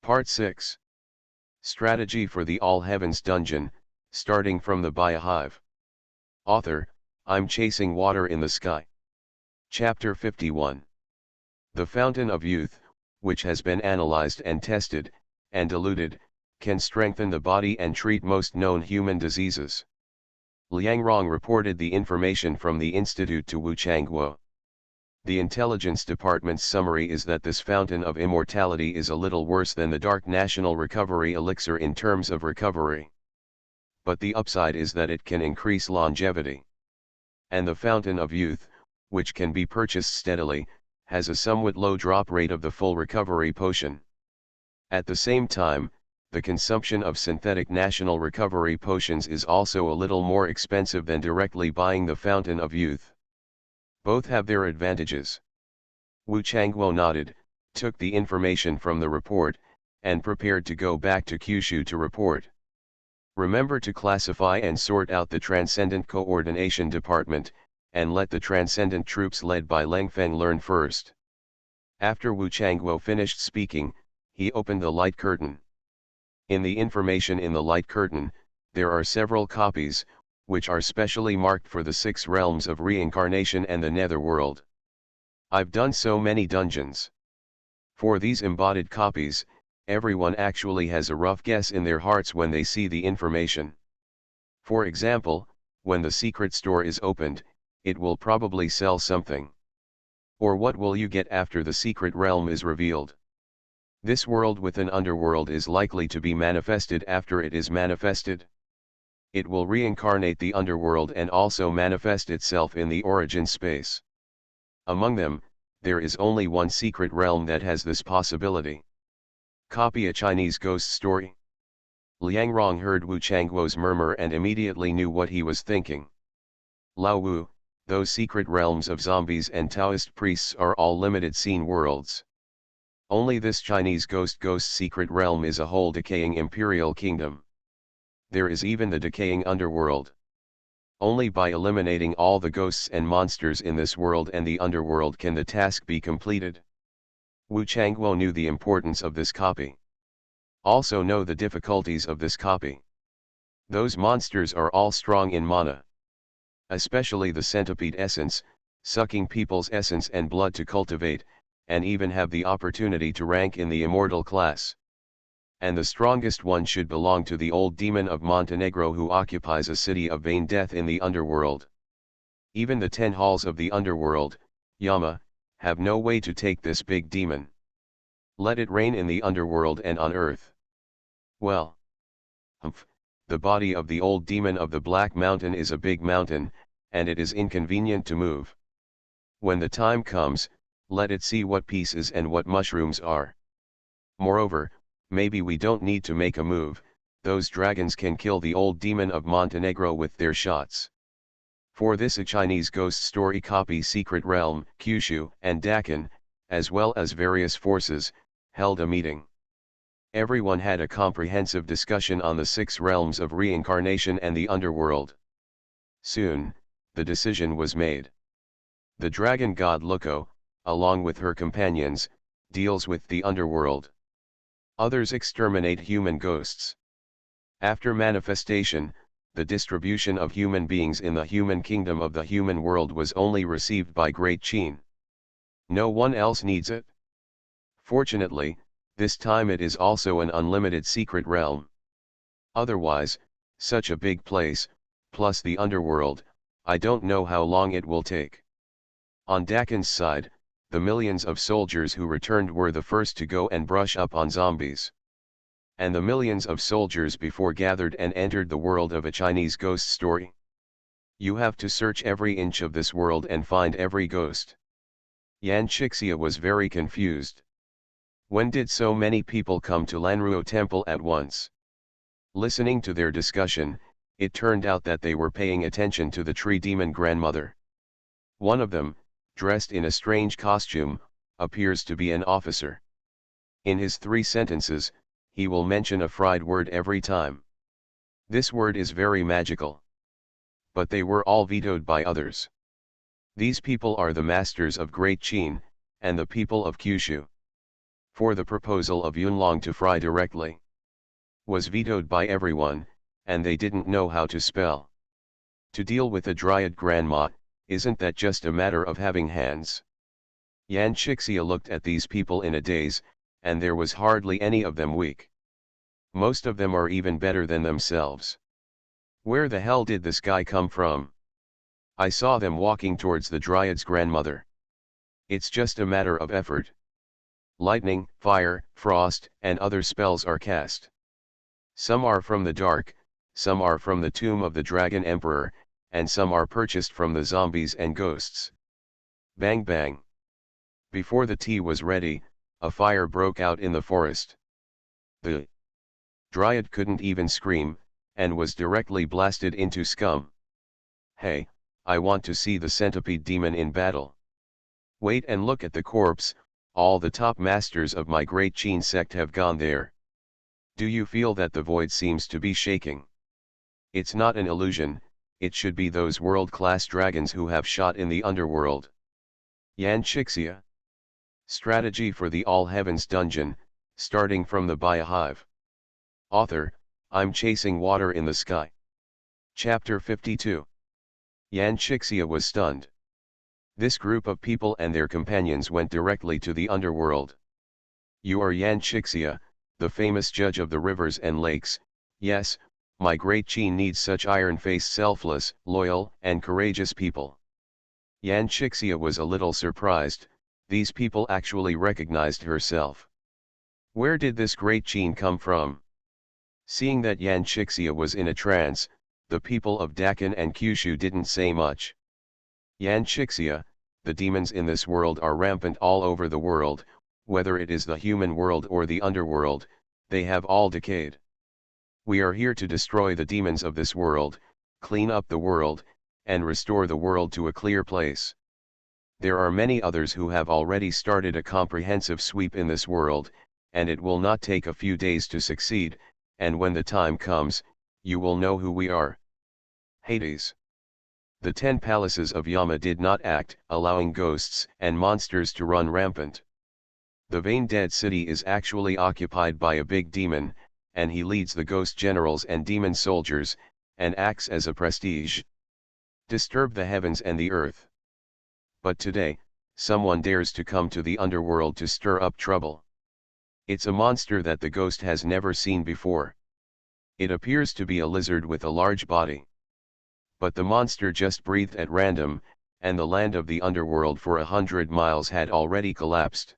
Part 6. Strategy for the All Heavens Dungeon, starting from the Biohive. Author, I'm Chasing Water in the Sky. Chapter 51. The Fountain of Youth, which has been analyzed and tested, and diluted, can strengthen the body and treat most known human diseases. Liang Rong reported the information from the Institute to Wu Changguo. The Intelligence Department's summary is that this fountain of immortality is a little worse than the Dark National Recovery Elixir in terms of recovery. But the upside is that it can increase longevity. And the Fountain of Youth, which can be purchased steadily, has a somewhat low drop rate of the full recovery potion. At the same time, the consumption of synthetic national recovery potions is also a little more expensive than directly buying the Fountain of Youth. Both have their advantages. Wu Changguo nodded, took the information from the report, and prepared to go back to Kyushu to report. Remember to classify and sort out the Transcendent Coordination Department, and let the Transcendent troops led by Leng Feng learn first. After Wu Changguo finished speaking, he opened the light curtain. In the information in the light curtain, there are several copies, which are specially marked for the 6 realms of reincarnation and the netherworld. I've done so many dungeons. For these embodied copies, everyone actually has a rough guess in their hearts when they see the information. For example, when the secret store is opened, it will probably sell something. Or what will you get after the secret realm is revealed? This world with an underworld is likely to be manifested after it is manifested. It will reincarnate the underworld and also manifest itself in the origin space. Among them, there is only one secret realm that has this possibility. Copy a Chinese ghost story. Liang Rong heard Wu Changguo's murmur and immediately knew what he was thinking. Lao Wu, those secret realms of zombies and Taoist priests are all limited scene worlds. Only this Chinese ghost secret realm is a whole decaying imperial kingdom. There is even the decaying underworld. Only by eliminating all the ghosts and monsters in this world and the underworld can the task be completed. Wu Changguo knew the importance of this copy. Also know the difficulties of this copy. Those monsters are all strong in mana. Especially the centipede essence, sucking people's essence and blood to cultivate, and even have the opportunity to rank in the immortal class. And the strongest one should belong to the old demon of Montenegro who occupies a city of vain death in the underworld. Even the 10 halls of the underworld, Yama, have no way to take this big demon. Let it reign in the underworld and on earth. Well. The body of the old demon of the Black Mountain is a big mountain, and it is inconvenient to move. When the time comes, let it see what pieces and what mushrooms are. Moreover, maybe we don't need to make a move, those dragons can kill the old demon of Montenegro with their shots. For this a Chinese ghost story copy Secret Realm, Kyushu and Dakin, as well as various forces, held a meeting. Everyone had a comprehensive discussion on the 6 realms of reincarnation and the underworld. Soon, the decision was made. The dragon god Luko, along with her companions, deals with the underworld. Others exterminate human ghosts. After manifestation, the distribution of human beings in the human kingdom of the human world was only received by Great Qin. No one else needs it. Fortunately, this time it is also an unlimited secret realm. Otherwise, such a big place, plus the underworld, I don't know how long it will take. On Dakin's side, the millions of soldiers who returned were the first to go and brush up on zombies. And the millions of soldiers before gathered and entered the world of a Chinese ghost story. You have to search every inch of this world and find every ghost. Yan Chixia was very confused. When did so many people come to Lanruo Temple at once? Listening to their discussion, it turned out that they were paying attention to the tree demon grandmother. One of them, dressed in a strange costume, appears to be an officer. In his 3 sentences, he will mention a fried word every time. This word is very magical. But they were all vetoed by others. These people are the masters of Great Qin, and the people of Kyushu. for the proposal of Yunlong to fry directly was vetoed by everyone, and they didn't know how to spell. To deal with a dryad grandma, isn't that just a matter of having hands? Yan Chixia looked at these people in a daze, and there was hardly any of them weak. Most of them are even better than themselves. Where the hell did this guy come from? I saw them walking towards the dryad's grandmother. It's just a matter of effort. Lightning, fire, frost, and other spells are cast. Some are from the dark, some are from the tomb of the Dragon Emperor, and some are purchased from the zombies and ghosts. Bang bang. Before the tea was ready, a fire broke out in the forest. The dryad couldn't even scream, and was directly blasted into scum. Hey, I want to see the centipede demon in battle. Wait and look at the corpse, all the top masters of my great Qin sect have gone there. Do you feel that the void seems to be shaking? It's not an illusion, it should be those world-class dragons who have shot in the underworld. Yan Chixia. Strategy for the All Heavens Dungeon, starting from the Biohive. Author, I'm chasing water in the sky. Chapter 52. Yan Chixia was stunned. This group of people and their companions went directly to the underworld. You are Yan Chixia, the famous judge of the rivers and lakes. Yes, my great Qin needs such iron-faced, selfless, loyal, and courageous people. Yan Chixia was a little surprised. These people actually recognized herself. Where did this great Qin come from? Seeing that Yan Chixia was in a trance, the people of Dakin and Kyushu didn't say much. Yan Chixia, the demons in this world are rampant all over the world, whether it is the human world or the underworld, they have all decayed. We are here to destroy the demons of this world, clean up the world, and restore the world to a clear place. There are many others who have already started a comprehensive sweep in this world, and it will not take a few days to succeed, and when the time comes, you will know who we are. Hades. The 10 palaces of Yama did not act, allowing ghosts and monsters to run rampant. The Vain Dead City is actually occupied by a big demon, and he leads the ghost generals and demon soldiers, and acts as a prestige. Disturb the heavens and the earth. But today, someone dares to come to the underworld to stir up trouble. It's a monster that the ghost has never seen before. It appears to be a lizard with a large body. But the monster just breathed at random, and the land of the underworld for 100 miles had already collapsed.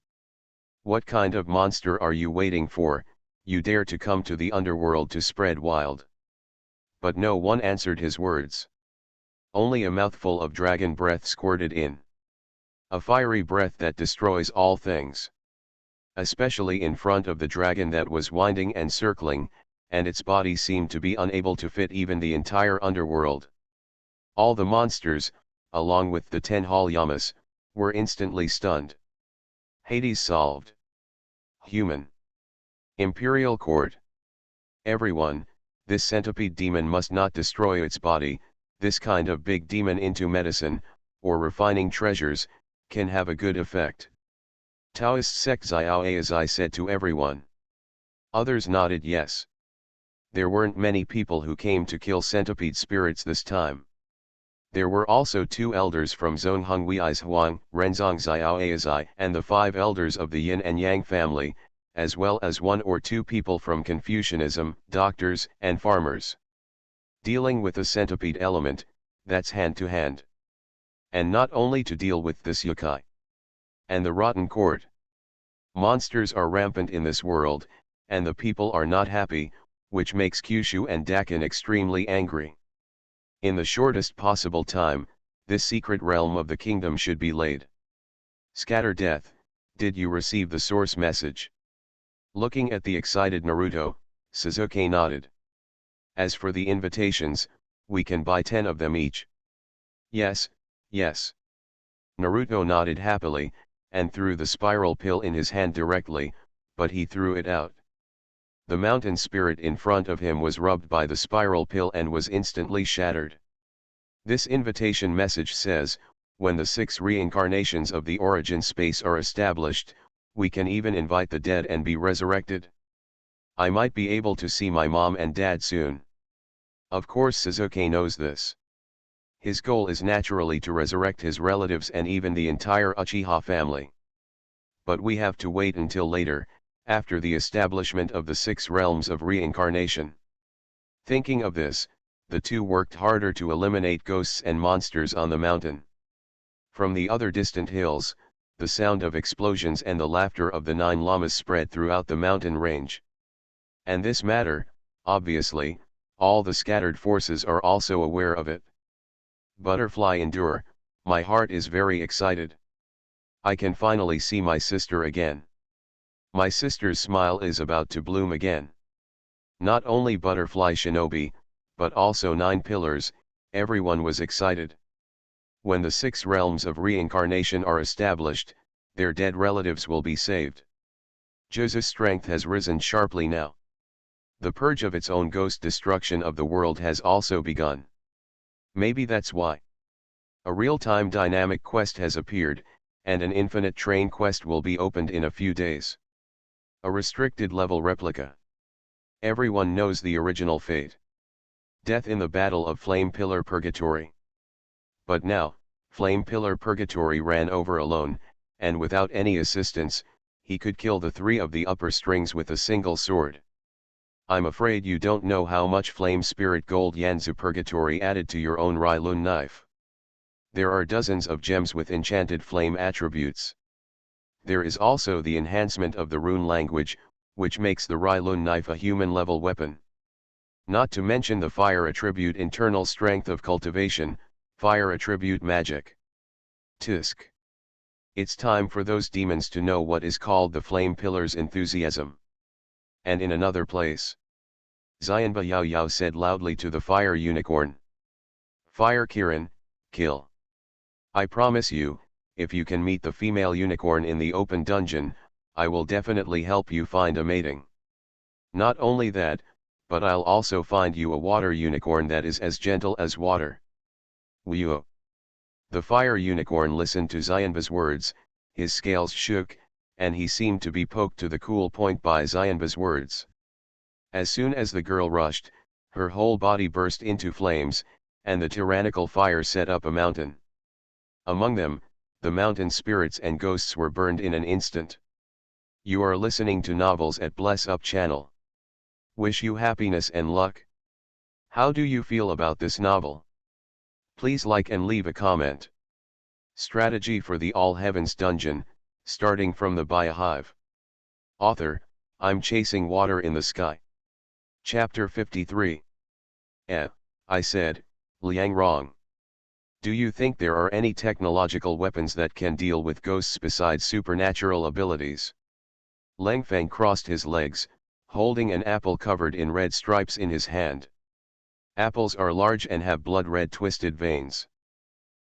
What kind of monster are you waiting for? You dare to come to the underworld to spread wild? But no one answered his words. Only a mouthful of dragon breath squirted in. A fiery breath that destroys all things. Especially in front of the dragon that was winding and circling, and its body seemed to be unable to fit even the entire underworld. All the monsters, along with the 10 Hall Yamas, were instantly stunned. Hades solved. Human. Imperial Court. Everyone, this centipede demon must not destroy its body. This kind of big demon into medicine, or refining treasures, can have a good effect. Taoist sect Xiao Azai said to everyone. Others nodded yes. There weren't many people who came to kill centipede spirits this time. There were also 2 elders from Zongheng Wei's Huang, Renzong Xiao Azai, and the 5 elders of the Yin and Yang family, as well as 1 or 2 people from Confucianism, doctors, and farmers. Dealing with the centipede element, that's hand to hand. And not only to deal with this yokai. And the rotten court. Monsters are rampant in this world, and the people are not happy, which makes Kyushu and Dakin extremely angry. In the shortest possible time, this secret realm of the kingdom should be laid. Scatter death, did you receive the source message? Looking at the excited Naruto, Sasuke nodded. As for the invitations, we can buy 10 of them each. Yes, yes. Naruto nodded happily, and threw the spiral pill in his hand directly, but he threw it out. The mountain spirit in front of him was rubbed by the spiral pill and was instantly shattered. This invitation message says, when the 6 reincarnations of the origin space are established, We can even invite the dead and be resurrected. I might be able to see my mom and dad soon. Of course Sasuke knows this. His goal is naturally to resurrect his relatives and even the entire Uchiha family. But we have to wait until later, after the establishment of the 6 realms of reincarnation. Thinking of this, the two worked harder to eliminate ghosts and monsters on the mountain. From the other distant hills, the sound of explosions and the laughter of the 9 llamas spread throughout the mountain range. And this matter, obviously, all the scattered forces are also aware of it. Butterfly endure, my heart is very excited. I can finally see my sister again. My sister's smile is about to bloom again. Not only Butterfly Shinobi, but also 9 pillars, everyone was excited. When the 6 realms of reincarnation are established, their dead relatives will be saved. Jose's strength has risen sharply now. The purge of its own ghost destruction of the world has also begun. Maybe that's why. A real-time dynamic quest has appeared, and an infinite train quest will be opened in a few days. A restricted level replica. Everyone knows the original fate. Death in the Battle of Flame Pillar Purgatory. But now, Flame Pillar Purgatory ran over alone, and without any assistance, he could kill the 3 of the upper strings with a single sword. I'm afraid you don't know how much Flame Spirit Gold Yanzu Purgatory added to your own Railun knife. There are dozens of gems with enchanted flame attributes. There is also the enhancement of the rune language, which makes the Railun knife a human-level weapon. Not to mention the fire attribute internal strength of cultivation, fire attribute magic. Tisk. It's time for those demons to know what is called the Flame Pillar's enthusiasm. And in another place, Xianba Yao Yao said loudly to the fire unicorn. Fire Kirin, kill. I promise you, if you can meet the female unicorn in the open dungeon, I will definitely help you find a mating. Not only that, but I'll also find you a water unicorn that is as gentle as water. Wio. The fire unicorn listened to Xianba's words, his scales shook, and he seemed to be poked to the cool point by Xianba's words. As soon as the girl rushed, her whole body burst into flames, and the tyrannical fire set up a mountain. Among them, the mountain spirits and ghosts were burned in an instant. You are listening to Novels at Bless Up channel. Wish you happiness and luck. How do you feel about this novel? Please like and leave a comment. Strategy for the All Heavens Dungeon, starting from the Biohive. Author, I'm chasing water in the sky. Chapter 53. I said, Liang Rong. Do you think there are any technological weapons that can deal with ghosts besides supernatural abilities? Lang Feng crossed his legs, holding an apple covered in red stripes in his hand. Apples are large and have blood-red twisted veins.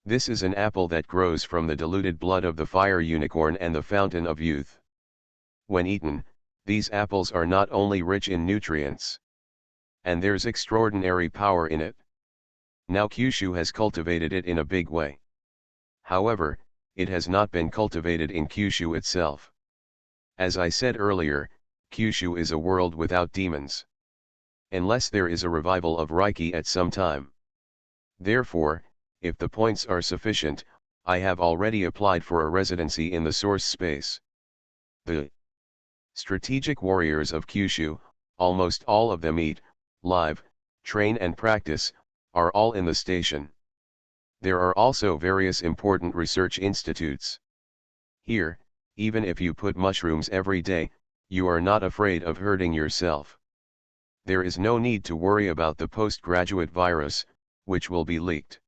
This is an apple that grows from the diluted blood of the fire unicorn and the fountain of youth. When eaten, these apples are not only rich in nutrients, and there's extraordinary power in it. Now Kyushu has cultivated it in a big way. However, it has not been cultivated in Kyushu itself. As I said earlier, Kyushu is a world without demons. Unless there is a revival of Reiki at some time. Therefore, if the points are sufficient, I have already applied for a residency in the source space. The strategic warriors of Kyushu, almost all of them eat, live, train and practice, are all in the station. There are also various important research institutes. Here, even if you put mushrooms every day, you are not afraid of hurting yourself. There is no need to worry about the postgraduate virus, which will be leaked.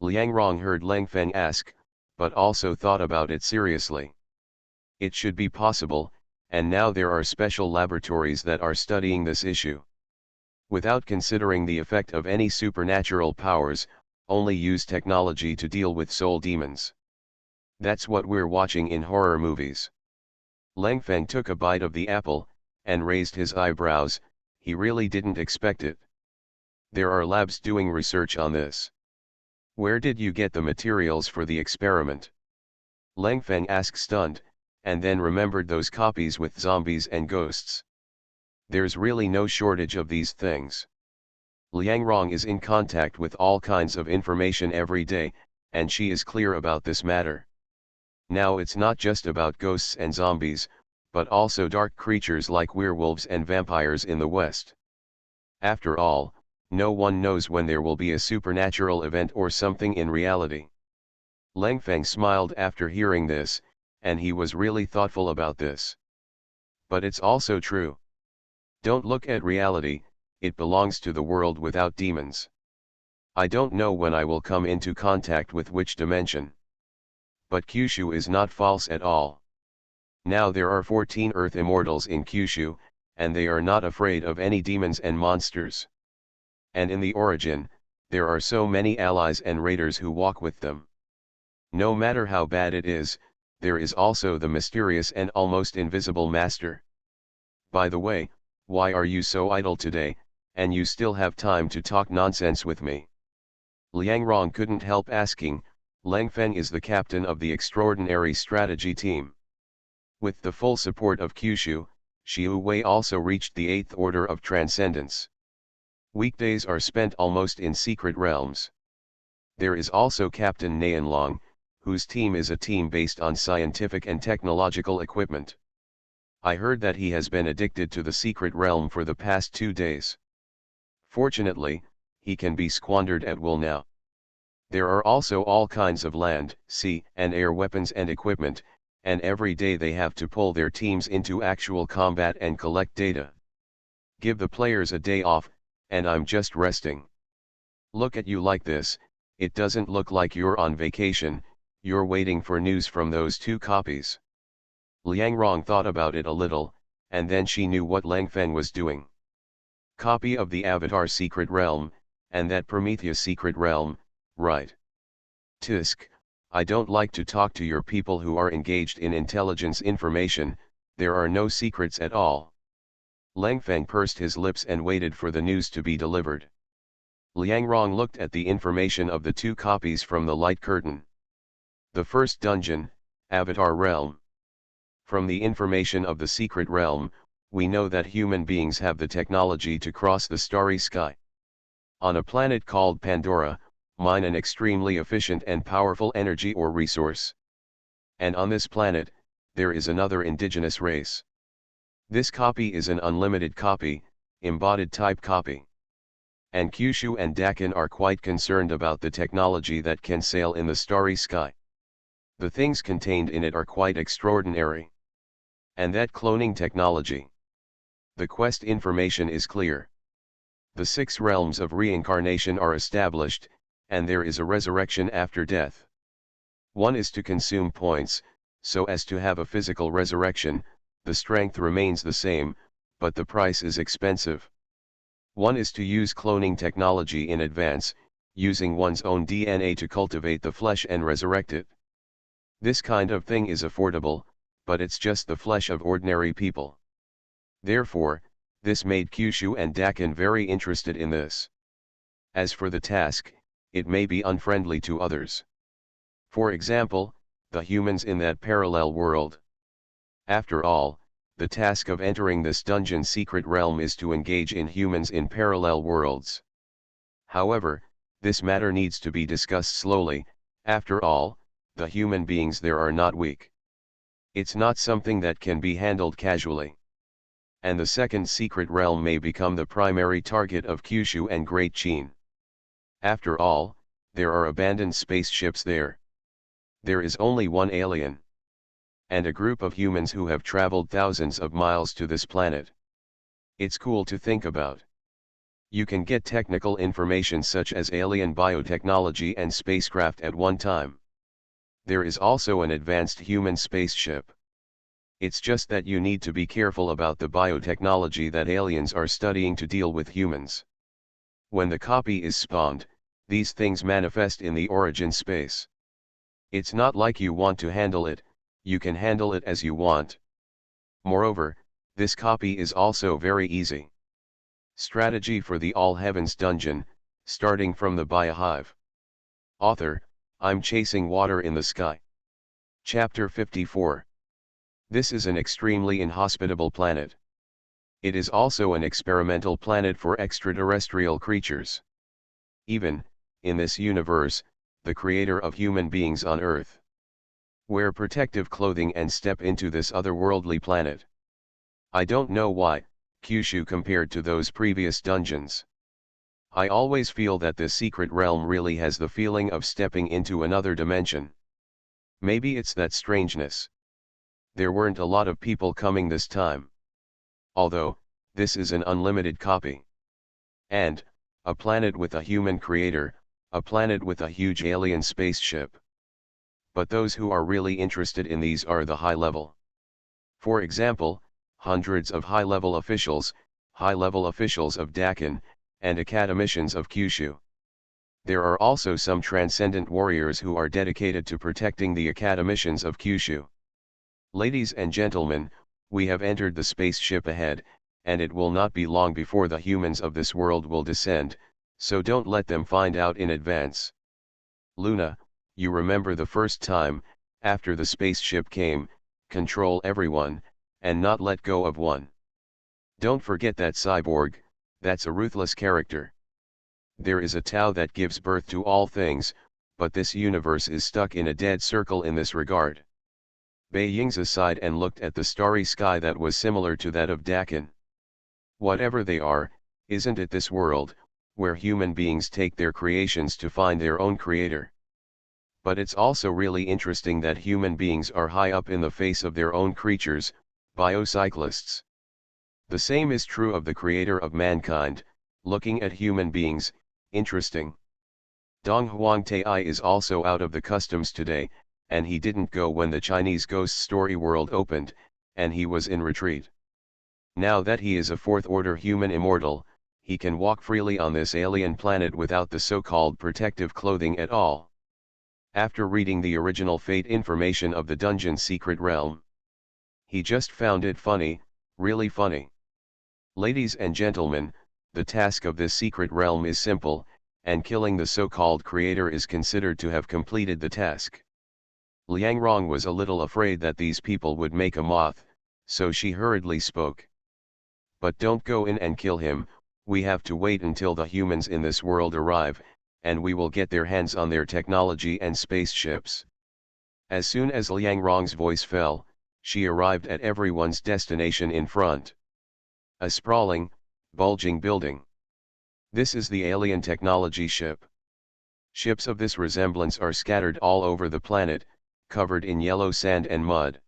Liang Rong heard Lang Feng ask, but also thought about it seriously. It should be possible, and now there are special laboratories that are studying this issue. Without considering the effect of any supernatural powers, only use technology to deal with soul demons. That's what we're watching in horror movies. Lang Feng took a bite of the apple, and raised his eyebrows. He really didn't expect it. There are labs doing research on this. Where did you get the materials for the experiment? Lang Feng asked stunned, and then remembered those copies with zombies and ghosts. There's really no shortage of these things. Liang Rong is in contact with all kinds of information every day, and she is clear about this matter. Now it's not just about ghosts and zombies, but also dark creatures like werewolves and vampires in the West. After all, no one knows when there will be a supernatural event or something in reality. Lang Feng smiled after hearing this, and he was really thoughtful about this. But it's also true. Don't look at reality, it belongs to the world without demons. I don't know when I will come into contact with which dimension. But Kyushu is not false at all. Now there are 14 Earth immortals in Kyushu, and they are not afraid of any demons and monsters. And in the origin, there are so many allies and raiders who walk with them. No matter how bad it is, there is also the mysterious and almost invisible master. By the way, why are you so idle today, and you still have time to talk nonsense with me? Liang Rong couldn't help asking. Lang Feng is the captain of the extraordinary strategy team. With the full support of Kyushu, Xiu Wei also reached the 8th order of transcendence. Weekdays are spent almost in secret realms. There is also Captain Nayanlong, whose team is a team based on scientific and technological equipment. I heard that he has been addicted to the secret realm for the past 2 days. Fortunately, he can be squandered at will now. There are also all kinds of land, sea, and air weapons and equipment, and every day they have to pull their teams into actual combat and collect data. Give the players a day off, and I'm just resting. Look at you like this, it doesn't look like you're on vacation, you're waiting for news from those 2 copies. Liang Rong thought about it a little, and then she knew what Lang Feng was doing. Copy of the Avatar Secret Realm, and that Prometheus Secret Realm, right? Tisk, I don't like to talk to your people who are engaged in intelligence information, there are no secrets at all. Lang Feng pursed his lips and waited for the news to be delivered. Liang Rong looked at the information of the 2 copies from the light curtain. The first dungeon, Avatar Realm. From the information of the secret realm, we know that human beings have the technology to cross the starry sky. On a planet called Pandora, mine an extremely efficient and powerful energy or resource. And on this planet, there is another indigenous race. This copy is an unlimited copy, embodied type copy. And Kyushu and Dakin are quite concerned about the technology that can sail in the starry sky. The things contained in it are quite extraordinary. And that cloning technology. The quest information is clear. The 6 realms of reincarnation are established, and there is a resurrection after death. One is to consume points, so as to have a physical resurrection, the strength remains the same, but the price is expensive. One is to use cloning technology in advance, using one's own DNA to cultivate the flesh and resurrect it. This kind of thing is affordable, but it's just the flesh of ordinary people. Therefore, this made Kyushu and Dakin very interested in this. As for the task, it may be unfriendly to others. For example, the humans in that parallel world. After all, the task of entering this dungeon secret realm is to engage in humans in parallel worlds. However, this matter needs to be discussed slowly, after all, the human beings there are not weak. It's not something that can be handled casually. And the second secret realm may become the primary target of Kyushu and Great Qin. After all, there are abandoned spaceships there. There is only one alien. And a group of humans who have traveled thousands of miles to this planet. It's cool to think about. You can get technical information such as alien biotechnology and spacecraft at one time. There is also an advanced human spaceship. It's just that you need to be careful about the biotechnology that aliens are studying to deal with humans. When the copy is spawned, these things manifest in the origin space. It's not like you want to handle it, you can handle it as you want. Moreover, this copy is also very easy. Strategy for the All Heavens Dungeon, starting from the Biohive. Author, I'm chasing water in the sky. Chapter 54. This is an extremely inhospitable planet. It is also an experimental planet for extraterrestrial creatures. Even, in this universe, the creator of human beings on Earth. Wear protective clothing and step into this otherworldly planet. I don't know why, Kyushu compared to those previous dungeons. I always feel that this secret realm really has the feeling of stepping into another dimension. Maybe it's that strangeness. There weren't a lot of people coming this time. Although, this is an unlimited copy. And, a planet with a human creator, a planet with a huge alien spaceship. But those who are really interested in these are the high level. For example, hundreds of high-level officials of Dakin, and academicians of Kyushu. There are also some transcendent warriors who are dedicated to protecting the academicians of Kyushu. Ladies and gentlemen, we have entered the spaceship ahead, and it will not be long before the humans of this world will descend, so don't let them find out in advance. Luna, you remember the first time, after the spaceship came, control everyone, and not let go of one. Don't forget that cyborg, that's a ruthless character. There is a Tao that gives birth to all things, but this universe is stuck in a dead circle in this regard. Bei Yingzi sighed and looked at the starry sky that was similar to that of Dakin. Whatever they are, isn't it this world, where human beings take their creations to find their own creator? But it's also really interesting that human beings are high up in the face of their own creatures, biocyclists. The same is true of the creator of mankind, looking at human beings, interesting. Dong Huangtai is also out of the customs today, and he didn't go when the Chinese ghost story world opened, and he was in retreat. Now that he is a fourth-order human immortal, he can walk freely on this alien planet without the so-called protective clothing at all. After reading the original fate information of the dungeon's secret realm, he just found it funny, really funny. Ladies and gentlemen, the task of this secret realm is simple, and killing the so-called creator is considered to have completed the task. Liang Rong was a little afraid that these people would make a moth, so she hurriedly spoke. But don't go in and kill him, we have to wait until the humans in this world arrive, and we will get their hands on their technology and spaceships. As soon as Liang Rong's voice fell, she arrived at everyone's destination in front. A sprawling, bulging building. This is the alien technology ship. Ships of this resemblance are scattered all over the planet, covered in yellow sand and mud.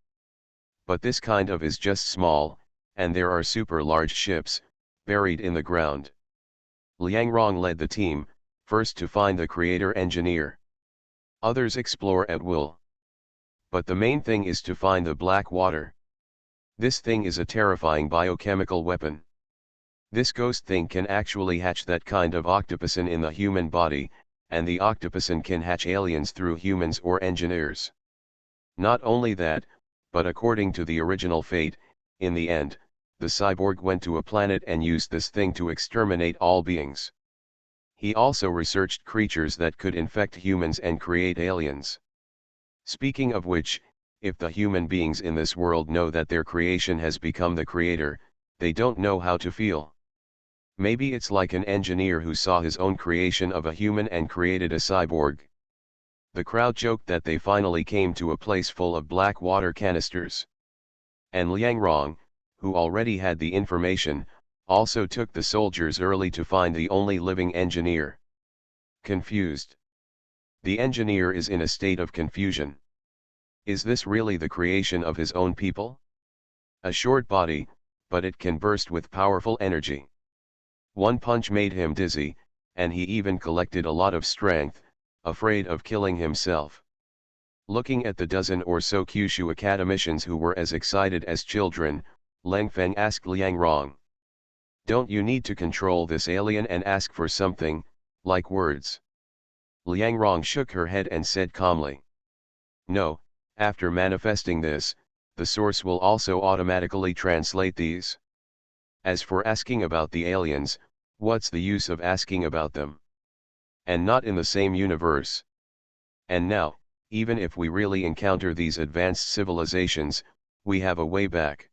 But this kind of is just small, and there are super large ships, buried in the ground. Liang Rong led the team, first to find the creator engineer. Others explore at will. But the main thing is to find the black water. This thing is a terrifying biochemical weapon. This ghost thing can actually hatch that kind of octopusin in the human body, and the octopusin can hatch aliens through humans or engineers. Not only that, but according to the original fate, in the end, the cyborg went to a planet and used this thing to exterminate all beings. He also researched creatures that could infect humans and create aliens. Speaking of which, if the human beings in this world know that their creation has become the creator, they don't know how to feel. Maybe it's like an engineer who saw his own creation of a human and created a cyborg. The crowd joked that they finally came to a place full of black water canisters. And Liang Rong, who already had the information, also took the soldiers early to find the only living engineer. Confused. The engineer is in a state of confusion. Is this really the creation of his own people? A short body, but it can burst with powerful energy. One punch made him dizzy, and he even collected a lot of strength, afraid of killing himself. Looking at the dozen or so Kyushu academicians who were as excited as children, Leng Feng asked Liang Rong. Don't you need to control this alien and ask for something, like words? Liang Rong shook her head and said calmly. No, after manifesting this, the source will also automatically translate these. As for asking about the aliens, what's the use of asking about them? And not in the same universe. And now, even if we really encounter these advanced civilizations, we have a way back.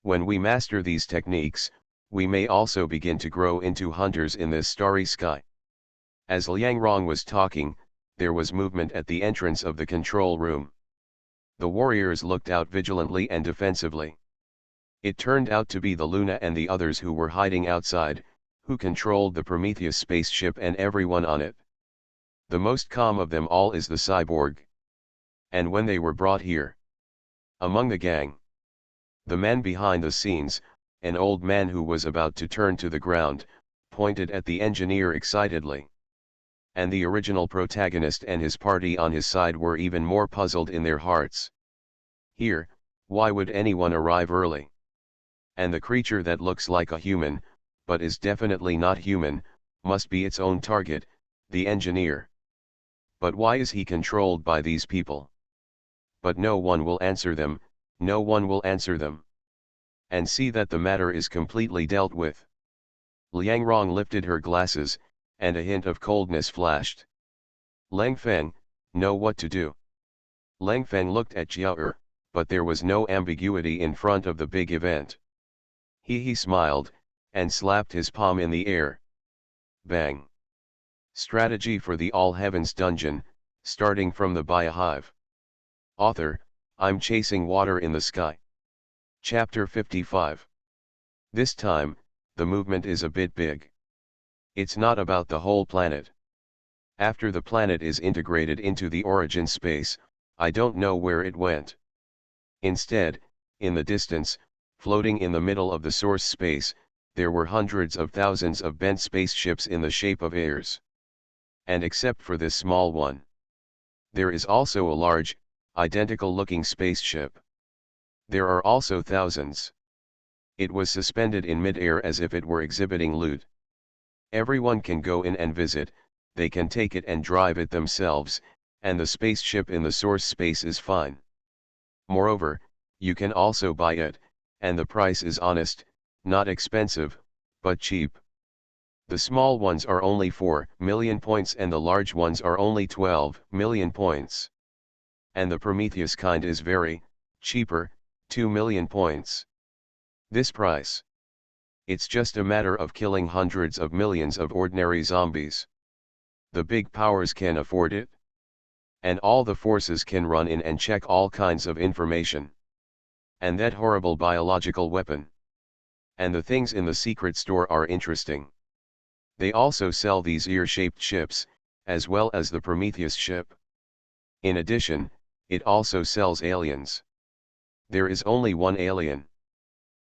When we master these techniques, we may also begin to grow into hunters in this starry sky. As Liang Rong was talking, there was movement at the entrance of the control room. The warriors looked out vigilantly and defensively. It turned out to be the Luna and the others who were hiding outside, who controlled the Prometheus spaceship and everyone on it. The most calm of them all is the cyborg. And when they were brought here, among the gang, the man behind the scenes, an old man who was about to turn to the ground, pointed at the engineer excitedly. And the original protagonist and his party on his side were even more puzzled in their hearts. Here, why would anyone arrive early? And the creature that looks like a human, but is definitely not human, must be its own target, the engineer. But why is he controlled by these people? But no one will answer them, no one will answer them. And see that the matter is completely dealt with. Liang Rong lifted her glasses, and a hint of coldness flashed. Lang Feng, know what to do. Lang Feng looked at Jiao, but there was no ambiguity in front of the big event. He smiled, and slapped his palm in the air. Bang! Strategy for the All Heavens Dungeon, starting from the Biohive. Author, I'm chasing water in the sky. Chapter 55. This time, the movement is a bit big. It's not about the whole planet. After the planet is integrated into the origin space, I don't know where it went. Instead, in the distance, floating in the middle of the source space, there were hundreds of thousands of bent spaceships in the shape of airs. And except for this small one, there is also a large, identical-looking spaceship. There are also thousands. It was suspended in mid-air as if it were exhibiting loot. Everyone can go in and visit, they can take it and drive it themselves, and the spaceship in the source space is fine. Moreover, you can also buy it, and the price is honest, not expensive, but cheap. The small ones are only 4 million points and the large ones are only 12 million points. And the Prometheus kind is very, cheaper, 2 million points. This price. It's just a matter of killing hundreds of millions of ordinary zombies. The big powers can afford it. And all the forces can run in and check all kinds of information. And that horrible biological weapon. And the things in the secret store are interesting. They also sell these ear-shaped ships, as well as the Prometheus ship. In addition, it also sells aliens. There is only one alien.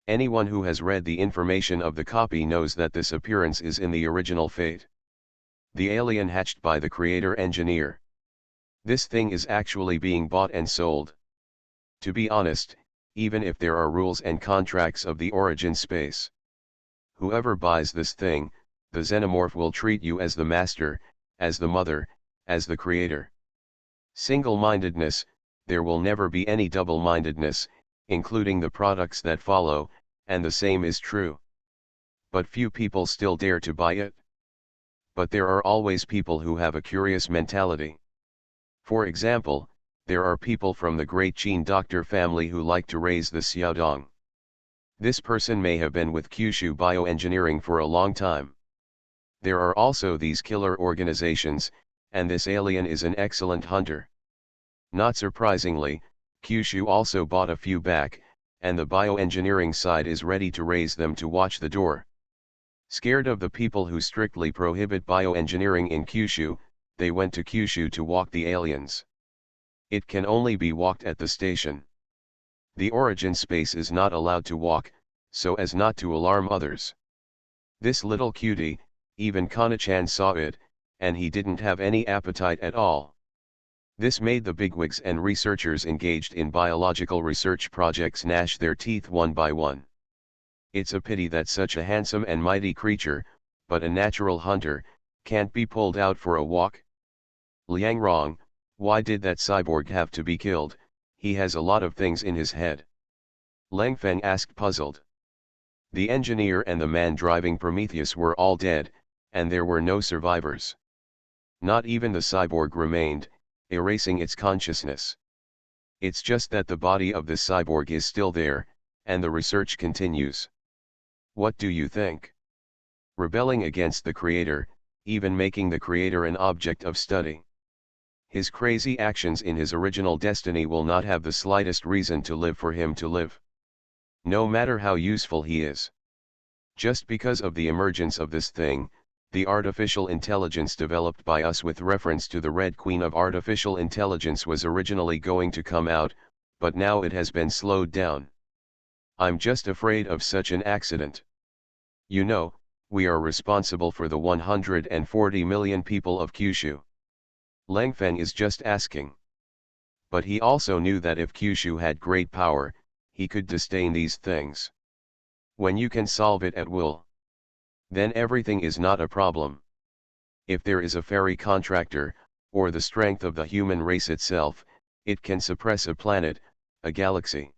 Anyone who has read the information of the copy knows that this appearance is in the original Fate. The alien hatched by the creator engineer. This thing is actually being bought and sold. To be honest, even if there are rules and contracts of the origin space, whoever buys this thing, the xenomorph will treat you as the master, as the mother, as the creator. Single-mindedness, there will never be any double-mindedness, including the products that follow, and the same is true. But few people still dare to buy it. But there are always people who have a curious mentality. For example, there are people from the great Qin doctor family who like to raise the Xiaodong. This person may have been with Kyushu Bioengineering for a long time. There are also these killer organizations, and this alien is an excellent hunter. Not surprisingly, Kyushu also bought a few back, and the bioengineering side is ready to raise them to watch the door. Scared of the people who strictly prohibit bioengineering in Kyushu, they went to Kyushu to walk the aliens. It can only be walked at the station. The origin space is not allowed to walk, so as not to alarm others. This little cutie, even Kana-chan saw it, and he didn't have any appetite at all. This made the bigwigs and researchers engaged in biological research projects gnash their teeth one by one. It's a pity that such a handsome and mighty creature, but a natural hunter, can't be pulled out for a walk. Liang Rong, why did that cyborg have to be killed? He has a lot of things in his head. Lang Feng asked puzzled. The engineer and the man driving Prometheus were all dead, and there were no survivors. Not even the cyborg remained, erasing its consciousness. It's just that the body of this cyborg is still there, and the research continues. What do you think? Rebelling against the creator, even making the creator an object of study. His crazy actions in his original destiny will not have the slightest reason to live for him to live. No matter how useful he is. Just because of the emergence of this thing, the artificial intelligence developed by us with reference to the Red Queen of artificial intelligence was originally going to come out, but now it has been slowed down. I'm just afraid of such an accident. You know, we are responsible for the 140 million people of Kyushu. Langfeng is just asking. But he also knew that if Kyushu had great power, he could disdain these things. When you can solve it at will, then everything is not a problem. If there is a fairy contractor, or the strength of the human race itself, it can suppress a planet, a galaxy.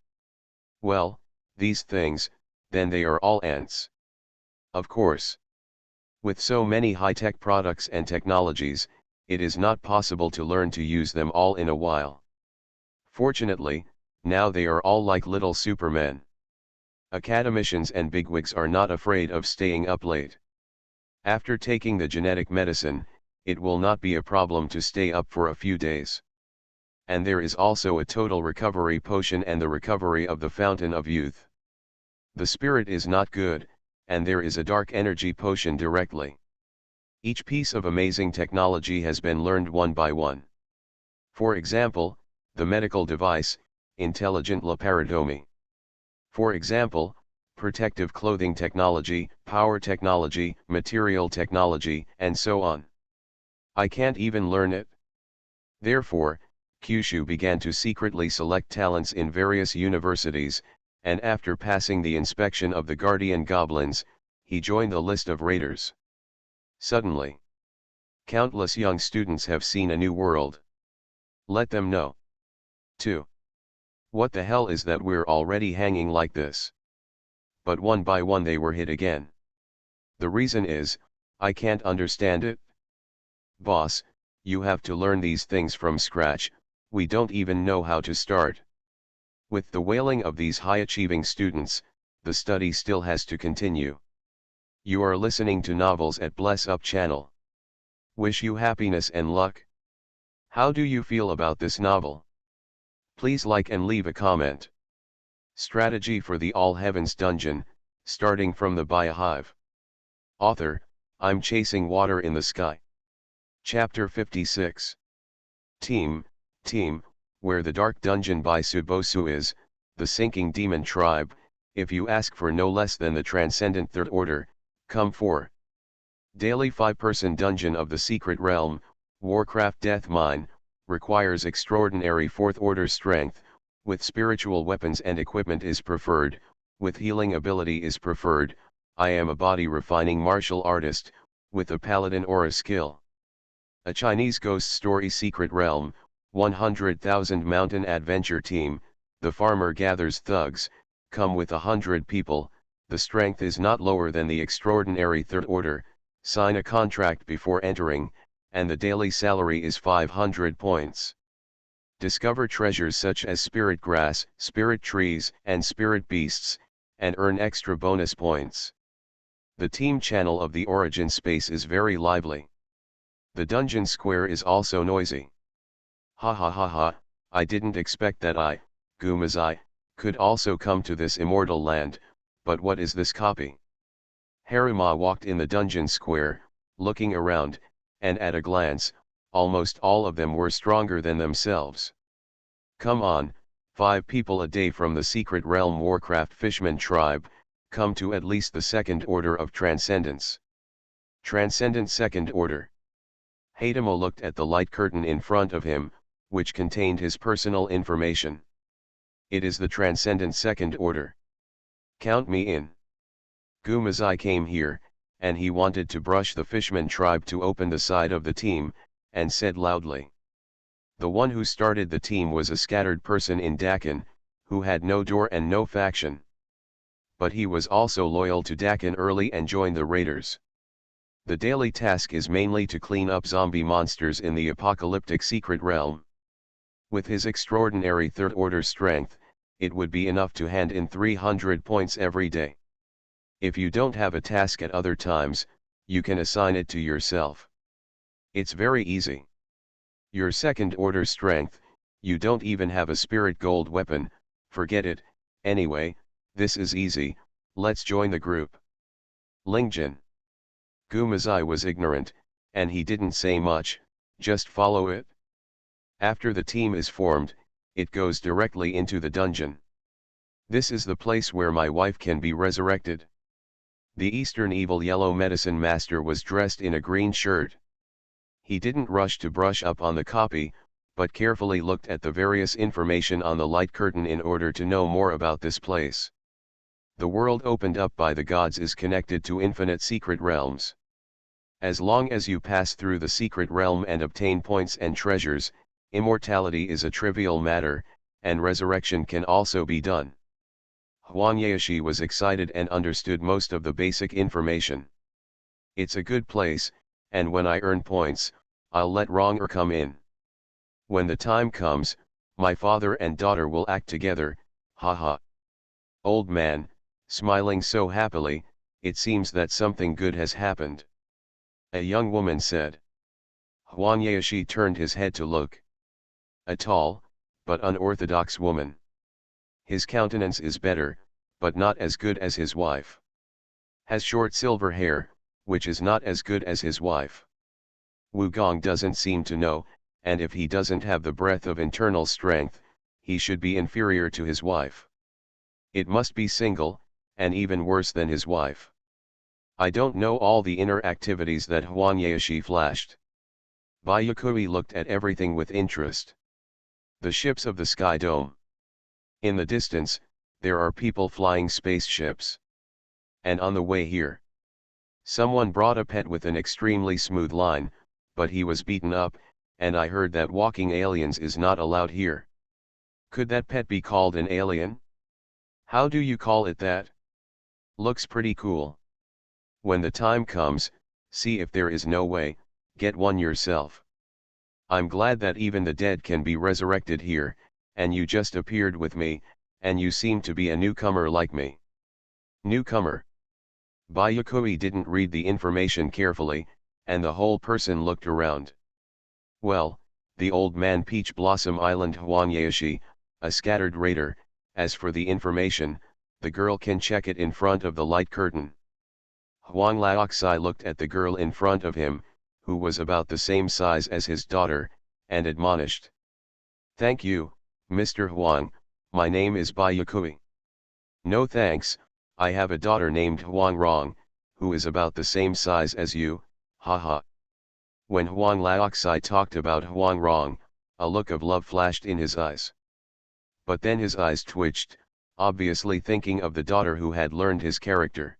Well, these things, then they are all ants. Of course. With so many high-tech products and technologies, it is not possible to learn to use them all in a while. Fortunately, now they are all like little supermen. Academicians and bigwigs are not afraid of staying up late. After taking the genetic medicine, it will not be a problem to stay up for a few days. And there is also a total recovery potion and the recovery of the fountain of youth. The spirit is not good, and there is a dark energy potion directly. Each piece of amazing technology has been learned one by one. For example, the medical device, intelligent laparotomy. For example, protective clothing technology, power technology, material technology, and so on. I can't even learn it. Therefore, Kyushu began to secretly select talents in various universities, and after passing the inspection of the guardian goblins, he joined the list of raiders. Suddenly, countless young students have seen a new world. Let them know. 2. What the hell is that we're already hanging like this? But one by one they were hit again. The reason is, I can't understand it. Boss, you have to learn these things from scratch, we don't even know how to start. With the wailing of these high-achieving students, the study still has to continue. You are listening to Novels at Bless Up channel. Wish you happiness and luck. How do you feel about this novel? Please like and leave a comment. Strategy for the All Heavens Dungeon, starting from the Biohive. Author, I'm Chasing Water in the Sky. Chapter 56. Team, where the Dark Dungeon by Subosu is, the sinking demon tribe, if you ask for no less than the transcendent third order, come for. Daily 5-person dungeon of the secret realm, Warcraft Death Mine, requires extraordinary 4th order strength, with spiritual weapons and equipment is preferred, with healing ability is preferred. I am a body refining martial artist, with a paladin or a skill. A Chinese ghost story secret realm, 100,000 mountain adventure team, the farmer gathers thugs, come with 100 people, the strength is not lower than the extraordinary 3rd order, sign a contract before entering, and the daily salary is 500 points. Discover treasures such as spirit grass, spirit trees, and spirit beasts, and earn extra bonus points. The team channel of the origin space is very lively. The dungeon square is also noisy. Ha ha ha ha, I didn't expect that I, Gumazai, could also come to this immortal land, but what is this copy? Haruma walked in the dungeon square, looking around, and at a glance, almost all of them were stronger than themselves. Come on, 5 people a day from the secret realm Warcraft Fishman tribe, come to at least the 2nd order of transcendence. Transcendent 2nd order. Haytamo looked at the light curtain in front of him, which contained his personal information. It is the transcendent 2nd order. Count me in. Gumazai came here, and he wanted to brush the Fishman tribe to open the side of the team, and said loudly. The one who started the team was a scattered person in Dakin, who had no door and no faction. But he was also loyal to Dakin early and joined the raiders. The daily task is mainly to clean up zombie monsters in the apocalyptic secret realm. With his extraordinary third-order strength, it would be enough to hand in 300 points every day. If you don't have a task at other times, you can assign it to yourself. It's very easy. Your second-order strength, you don't even have a spirit gold weapon, forget it. Anyway, this is easy, let's join the group. Lingjin. Gumazai was ignorant, and he didn't say much, just follow it. After the team is formed, it goes directly into the dungeon. This is the place where my wife can be resurrected. The Eastern Evil Yellow Medicine Master was dressed in a green shirt. He didn't rush to brush up on the copy, but carefully looked at the various information on the light curtain in order to know more about this place. The world opened up by the gods is connected to infinite secret realms. As long as you pass through the secret realm and obtain points and treasures, immortality is a trivial matter, and resurrection can also be done. Huang Yaoshi was excited and understood most of the basic information. It's a good place, and when I earn points, I'll let Ronger come in. When the time comes, my father and daughter will act together, haha. Old man, smiling so happily, it seems that something good has happened. A young woman said. Huang Yaoshi turned his head to look. A tall, but unorthodox woman. His countenance is better, but not as good as his wife. Has short silver hair, which is not as good as his wife. Wugong doesn't seem to know, and if he doesn't have the breadth of internal strength, he should be inferior to his wife. It must be single, and even worse than his wife. I don't know all the inner activities that Huang Yaoshi flashed. Bayakui looked at everything with interest. The ships of the Sky Dome. In the distance, there are people flying spaceships. And on the way here, someone brought a pet with an extremely smooth line, but he was beaten up, and I heard that walking aliens is not allowed here. Could that pet be called an alien? How do you call it that? Looks pretty cool. When the time comes, see if there is no way, get one yourself. I'm glad that even the dead can be resurrected here, and you just appeared with me, and you seem to be a newcomer like me. Newcomer. Bayakui didn't read the information carefully, and the whole person looked around. Well, the old man Peach Blossom Island Huang Yaoshi, a scattered raider. As for the information, the girl can check it in front of the light curtain. Huang Laoxi looked at the girl in front of him, who was about the same size as his daughter, and admonished. Thank you, Mr. Huang, my name is Bayakui. No thanks, I have a daughter named Huang Rong, who is about the same size as you, haha. When Huang Laoxi talked about Huang Rong, a look of love flashed in his eyes. But then his eyes twitched, obviously thinking of the daughter who had learned his character.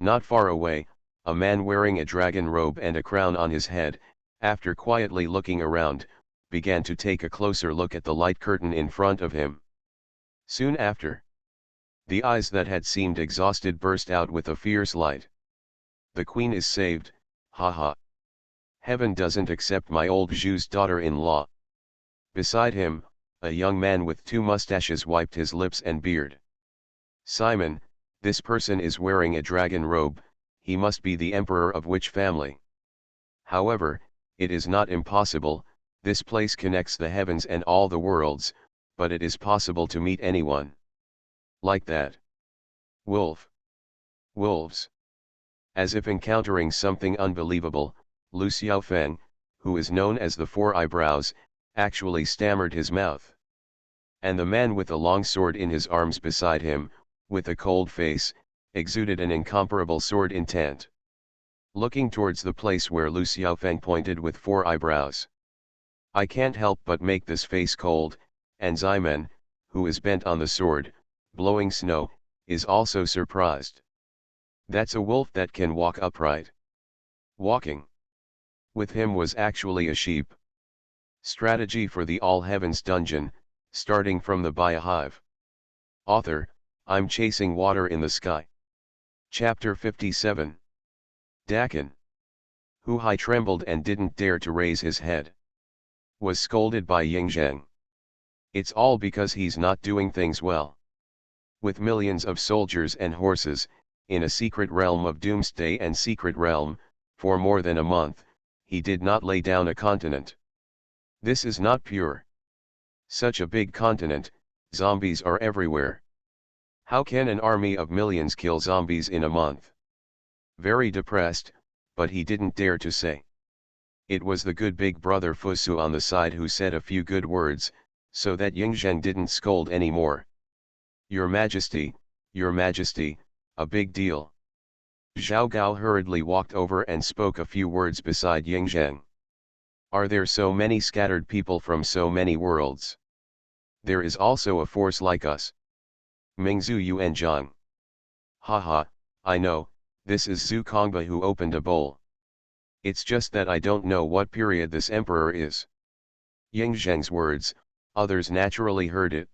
Not far away, a man wearing a dragon robe and a crown on his head, after quietly looking around, began to take a closer look at the light curtain in front of him. Soon after, the eyes that had seemed exhausted burst out with a fierce light. The queen is saved, haha. Heaven doesn't accept my old Zhu's daughter-in-law. Beside him, a young man with 2 mustaches wiped his lips and beard. Simon, this person is wearing a dragon robe, he must be the emperor of which family? However, it is not impossible, this place connects the heavens and all the worlds, but it is possible to meet anyone. Like that. Wolf. Wolves. As if encountering something unbelievable, Lu Xiaofeng, who is known as the 4 Eyebrows, actually stammered his mouth. And the man with a long sword in his arms beside him, with a cold face, exuded an incomparable sword intent. Looking towards the place where Lu Xiaofeng pointed with 4 eyebrows. I can't help but make this face cold, and Ximen, who is bent on the sword, blowing snow, is also surprised. That's a wolf that can walk upright. Walking. With him was actually a sheep. Strategy for the All Heavens dungeon, starting from the Biohive. Author, I'm chasing water in the sky. Chapter 57. Dakin. Hu Hai trembled and didn't dare to raise his head. Was scolded by Yingzheng. It's all because he's not doing things well. With millions of soldiers and horses, in a secret realm of doomsday and secret realm, for more than a month, he did not lay down a continent. This is not pure. Such a big continent, zombies are everywhere. How can an army of millions kill zombies in a month? Very depressed, but he didn't dare to say. It was the good big brother Fusu on the side who said a few good words, so that Yingzheng didn't scold anymore. Your Majesty, a big deal. Zhao Gao hurriedly walked over and spoke a few words beside Yingzheng. Are there so many scattered people from so many worlds? There is also a force like us. Mingzhu Yuanzhang. Haha, I know, this is Zhu Kongba who opened a bowl. It's just that I don't know what period this emperor is. Yingzheng's words, others naturally heard it.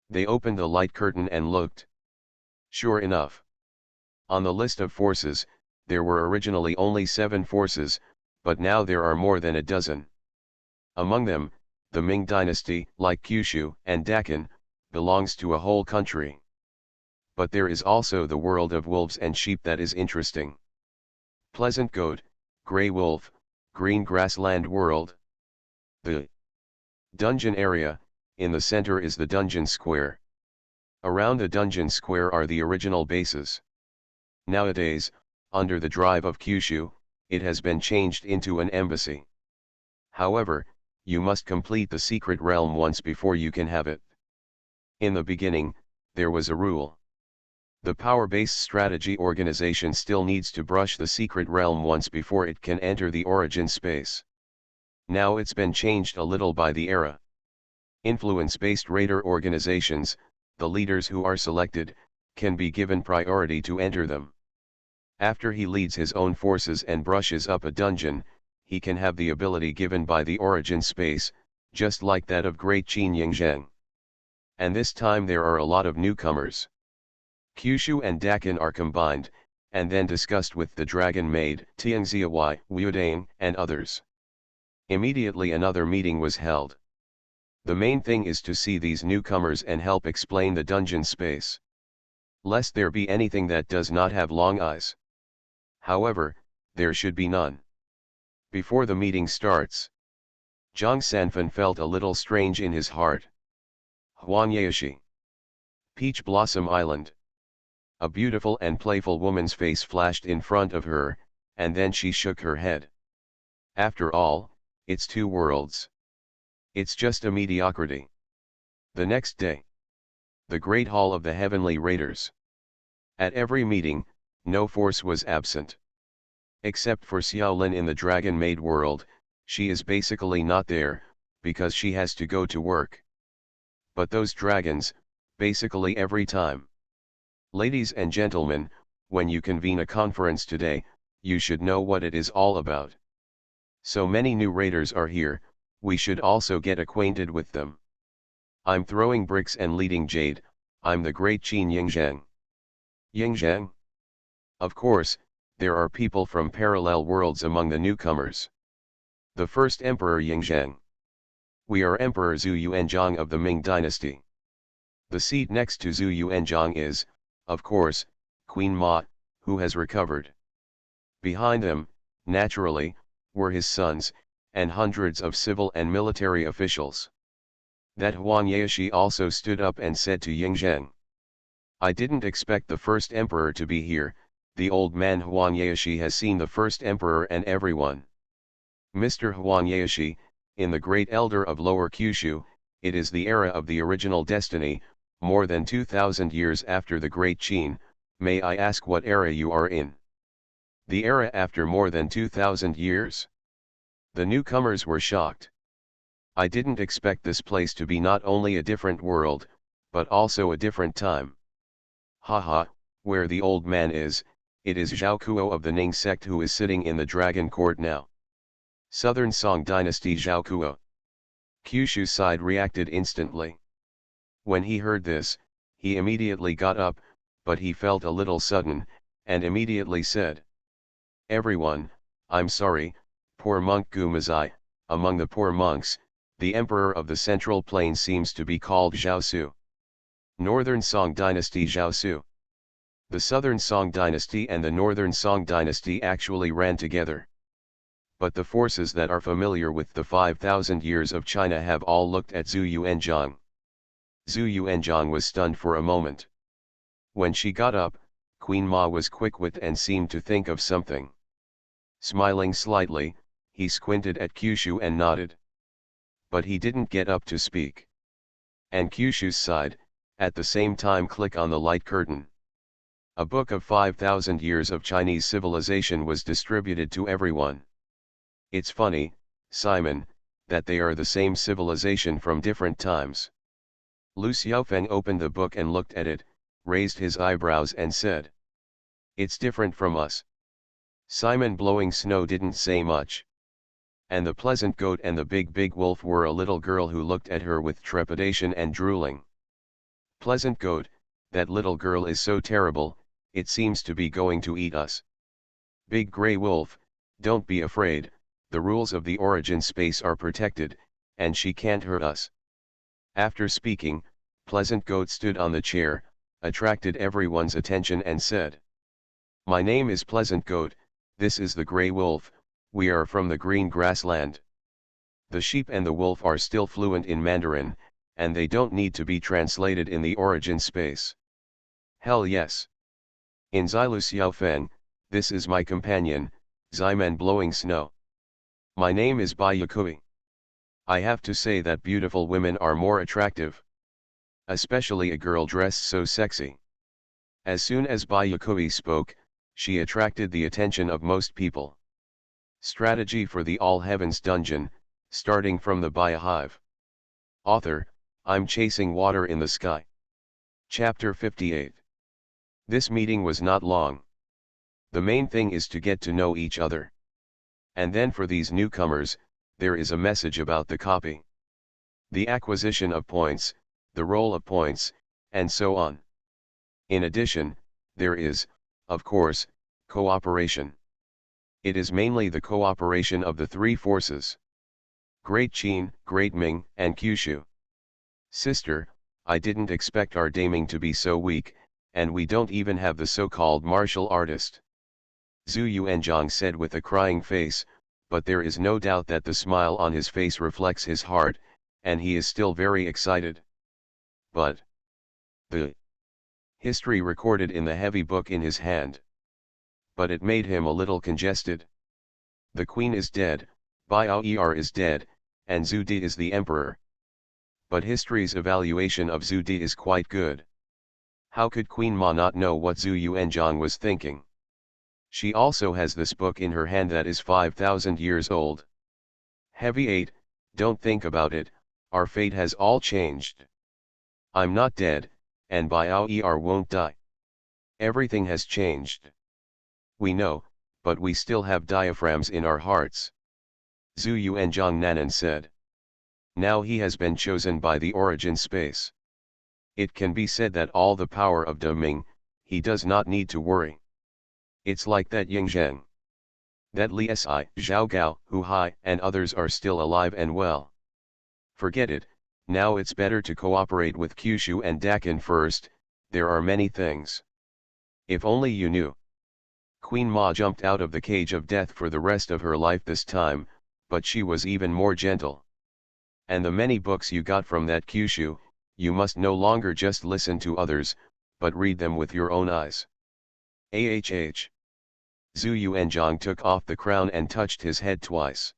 They opened the light curtain and looked. Sure enough. On the list of forces, there were originally only 7 forces, but now there are more than a dozen. Among them, the Ming dynasty, like Kyushu and Deccan, belongs to a whole country. But there is also the world of wolves and sheep that is interesting. Pleasant goat, grey wolf, green grassland world. The dungeon area, in the center is the dungeon square. Around the dungeon square are the original bases. Nowadays, under the drive of Kyushu, it has been changed into an embassy. However, you must complete the secret realm once before you can have it. In the beginning, there was a rule. The power-based strategy organization still needs to brush the secret realm once before it can enter the origin space. Now it's been changed a little by the era. Influence-based raider organizations, the leaders who are selected, can be given priority to enter them. After he leads his own forces and brushes up a dungeon, he can have the ability given by the origin space, just like that of Great Qin Yingzheng. And this time there are a lot of newcomers. Kyushu and Deccan are combined, and then discussed with the Dragon Maid, Tianxiawai, Wuodane, and others. Immediately another meeting was held. The main thing is to see these newcomers and help explain the dungeon space. Lest there be anything that does not have long eyes. However, there should be none. Before the meeting starts, Zhang Sanfan felt a little strange in his heart. Huangyaoshi. Peach Blossom Island. A beautiful and playful woman's face flashed in front of her, and then she shook her head. After all, it's 2 worlds. It's just a mediocrity. The next day. The Great Hall of the Heavenly Raiders. At every meeting, no force was absent. Except for Xiaolin in the Dragon Maid world, she is basically not there, because she has to go to work. But those dragons, basically every time. Ladies and gentlemen, when you convene a conference today, you should know what it is all about. So many new raiders are here, we should also get acquainted with them. I'm throwing bricks and leading jade, I'm the Great Qin Yingzheng. Yingzheng? Of course, there are people from parallel worlds among the newcomers. The first Emperor Yingzheng. We are Emperor Zhu Yuanzhang of the Ming dynasty. The seat next to Zhu Yuanzhang is, of course, Queen Ma, who has recovered. Behind them, naturally, were his sons, and hundreds of civil and military officials. That Huangyaoshi also stood up and said to Yingzheng. I didn't expect the first emperor to be here, the old man Huangyaoshi has seen the first emperor and everyone. Mr. Huangyaoshi, in the great elder of Lower Kyushu, it is the era of the original destiny, more than 2,000 years after the Great Qin, may I ask what era you are in? The era after more than 2,000 years? The newcomers were shocked. I didn't expect this place to be not only a different world, but also a different time. Haha, where the old man is, it is Zhao Kuo of the Ning sect who is sitting in the Dragon Court now. Southern Song Dynasty Zhao Kuo. Kyushu side reacted instantly. When he heard this, he immediately got up, but he felt a little sudden, and immediately said. Everyone, I'm sorry, poor monk Gumazai, among the poor monks, The emperor of the Central Plain seems to be called Zhaosu. Northern Song Dynasty Zhaosu. The Southern Song Dynasty and the Northern Song Dynasty actually ran together. But the forces that are familiar with the 5,000 years of China have all looked at Zhu Yuanzhang. Zhu Yuanzhang was stunned for a moment. When she got up, Queen Ma was quick-witted and seemed to think of something. Smiling slightly, he squinted at Kyushu and nodded. But he didn't get up to speak. And Kyushu's side, at the same time click on the light curtain. A book of 5,000 years of Chinese civilization was distributed to everyone. It's funny, Simon, that they are the same civilization from different times. Lu Xiaofeng opened the book and looked at it, raised his eyebrows and said, "It's different from us." Simon Blowing Snow didn't say much. And the pleasant goat and the big wolf were a little girl who looked at her with trepidation and drooling. Pleasant goat, that little girl is so terrible, it seems to be going to eat us. Big gray wolf, don't be afraid, the rules of the origin space are protected, and she can't hurt us. After speaking, Pleasant Goat stood on the chair, attracted everyone's attention and said, "My name is Pleasant Goat, this is the Grey Wolf, we are from the green grassland." The sheep and the wolf are still fluent in Mandarin, and they don't need to be translated in the origin space. Hell yes. In Zilu Xiaofeng, this is my companion, Zyman Blowing Snow. My name is Biohive. I have to say that beautiful women are more attractive. Especially a girl dressed so sexy. As soon as Biohive spoke, she attracted the attention of most people. Strategy for the All Heavens Dungeon, starting from the Biohive. Author, I'm Chasing Water in the Sky. Chapter 58. This meeting was not long. The main thing is to get to know each other. And then for these newcomers, there is a message about the copy. The acquisition of points, the roll of points, and so on. In addition, there is, of course, cooperation. It is mainly the cooperation of the three forces. Great Qin, Great Ming, and Kyushu. Sister, I didn't expect our daming to be so weak, and we don't even have the so-called martial artist. Zhu Yuanzhang said with a crying face, but there is no doubt that the smile on his face reflects his heart, and he is still very excited. But the history recorded in the heavy book in his hand. But it made him a little congested. The queen is dead, Biohive is dead, and Zhu Di is the emperor. But history's evaluation of Zhu Di is quite good. How could Queen Ma not know what Zhu Yuanzhang was thinking? She also has this book in her hand that is 5,000 years old. Heavy 8, don't think about it, our fate has all changed. I'm not dead, and Biohive won't die. Everything has changed. We know, but we still have diaphragms in our hearts. Zhu Yuanzhang Nanan said. Now he has been chosen by the origin space. It can be said that all the power of De Ming, he does not need to worry. It's like that Ying Zheng. That Li Si, Zhao Gao, Hu Hai, and others are still alive and well. Forget it, now it's better to cooperate with Kyushu and Dakin first, there are many things. If only you knew. Queen Ma jumped out of the cage of death for the rest of her life this time, but she was even more gentle. And the many books you got from that Kyushu, you must no longer just listen to others, but read them with your own eyes. Zhu Yuanzhang took off the crown and touched his head twice.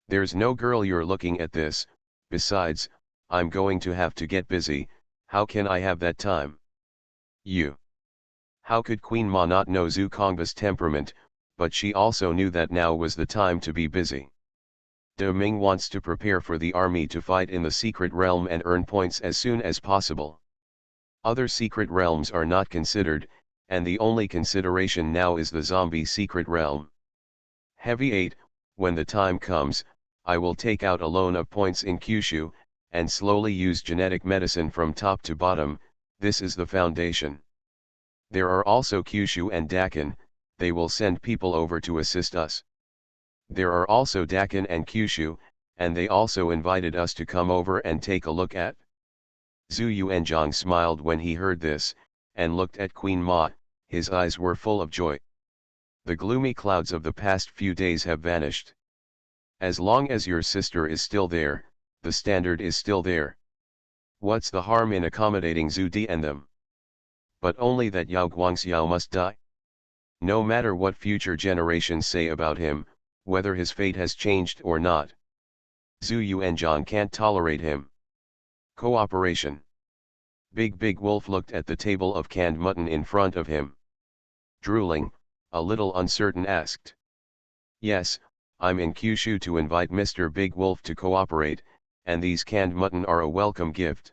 There's no girl you're looking at this, besides, I'm going to have to get busy, how can I have that time? You. How could Queen Ma not know Zhu Kongba's temperament, but she also knew that now was the time to be busy. De Ming wants to prepare for the army to fight in the secret realm and earn points as soon as possible. Other secret realms are not considered, and the only consideration now is the zombie secret realm. Heavy 8, when the time comes, I will take out a loan of points in Kyushu, and slowly use genetic medicine from top to bottom, this is the foundation. There are also Kyushu and Dakin, they will send people over to assist us. There are also Dakin and Kyushu, and they also invited us to come over and take a look at. Zhu Yuanzhang smiled when he heard this, and looked at Queen Ma. His eyes were full of joy. The gloomy clouds of the past few days have vanished. As long as your sister is still there, the standard is still there. What's the harm in accommodating Zhu Di and them? But only that Yao Guangxiao must die. No matter what future generations say about him, whether his fate has changed or not. Zhu Yuanzhang can't tolerate him. Cooperation. Big Wolf looked at the table of canned mutton in front of him. Drooling, a little uncertain, asked. Yes, I'm in Kyushu to invite Mr. Big Wolf to cooperate, and these canned mutton are a welcome gift.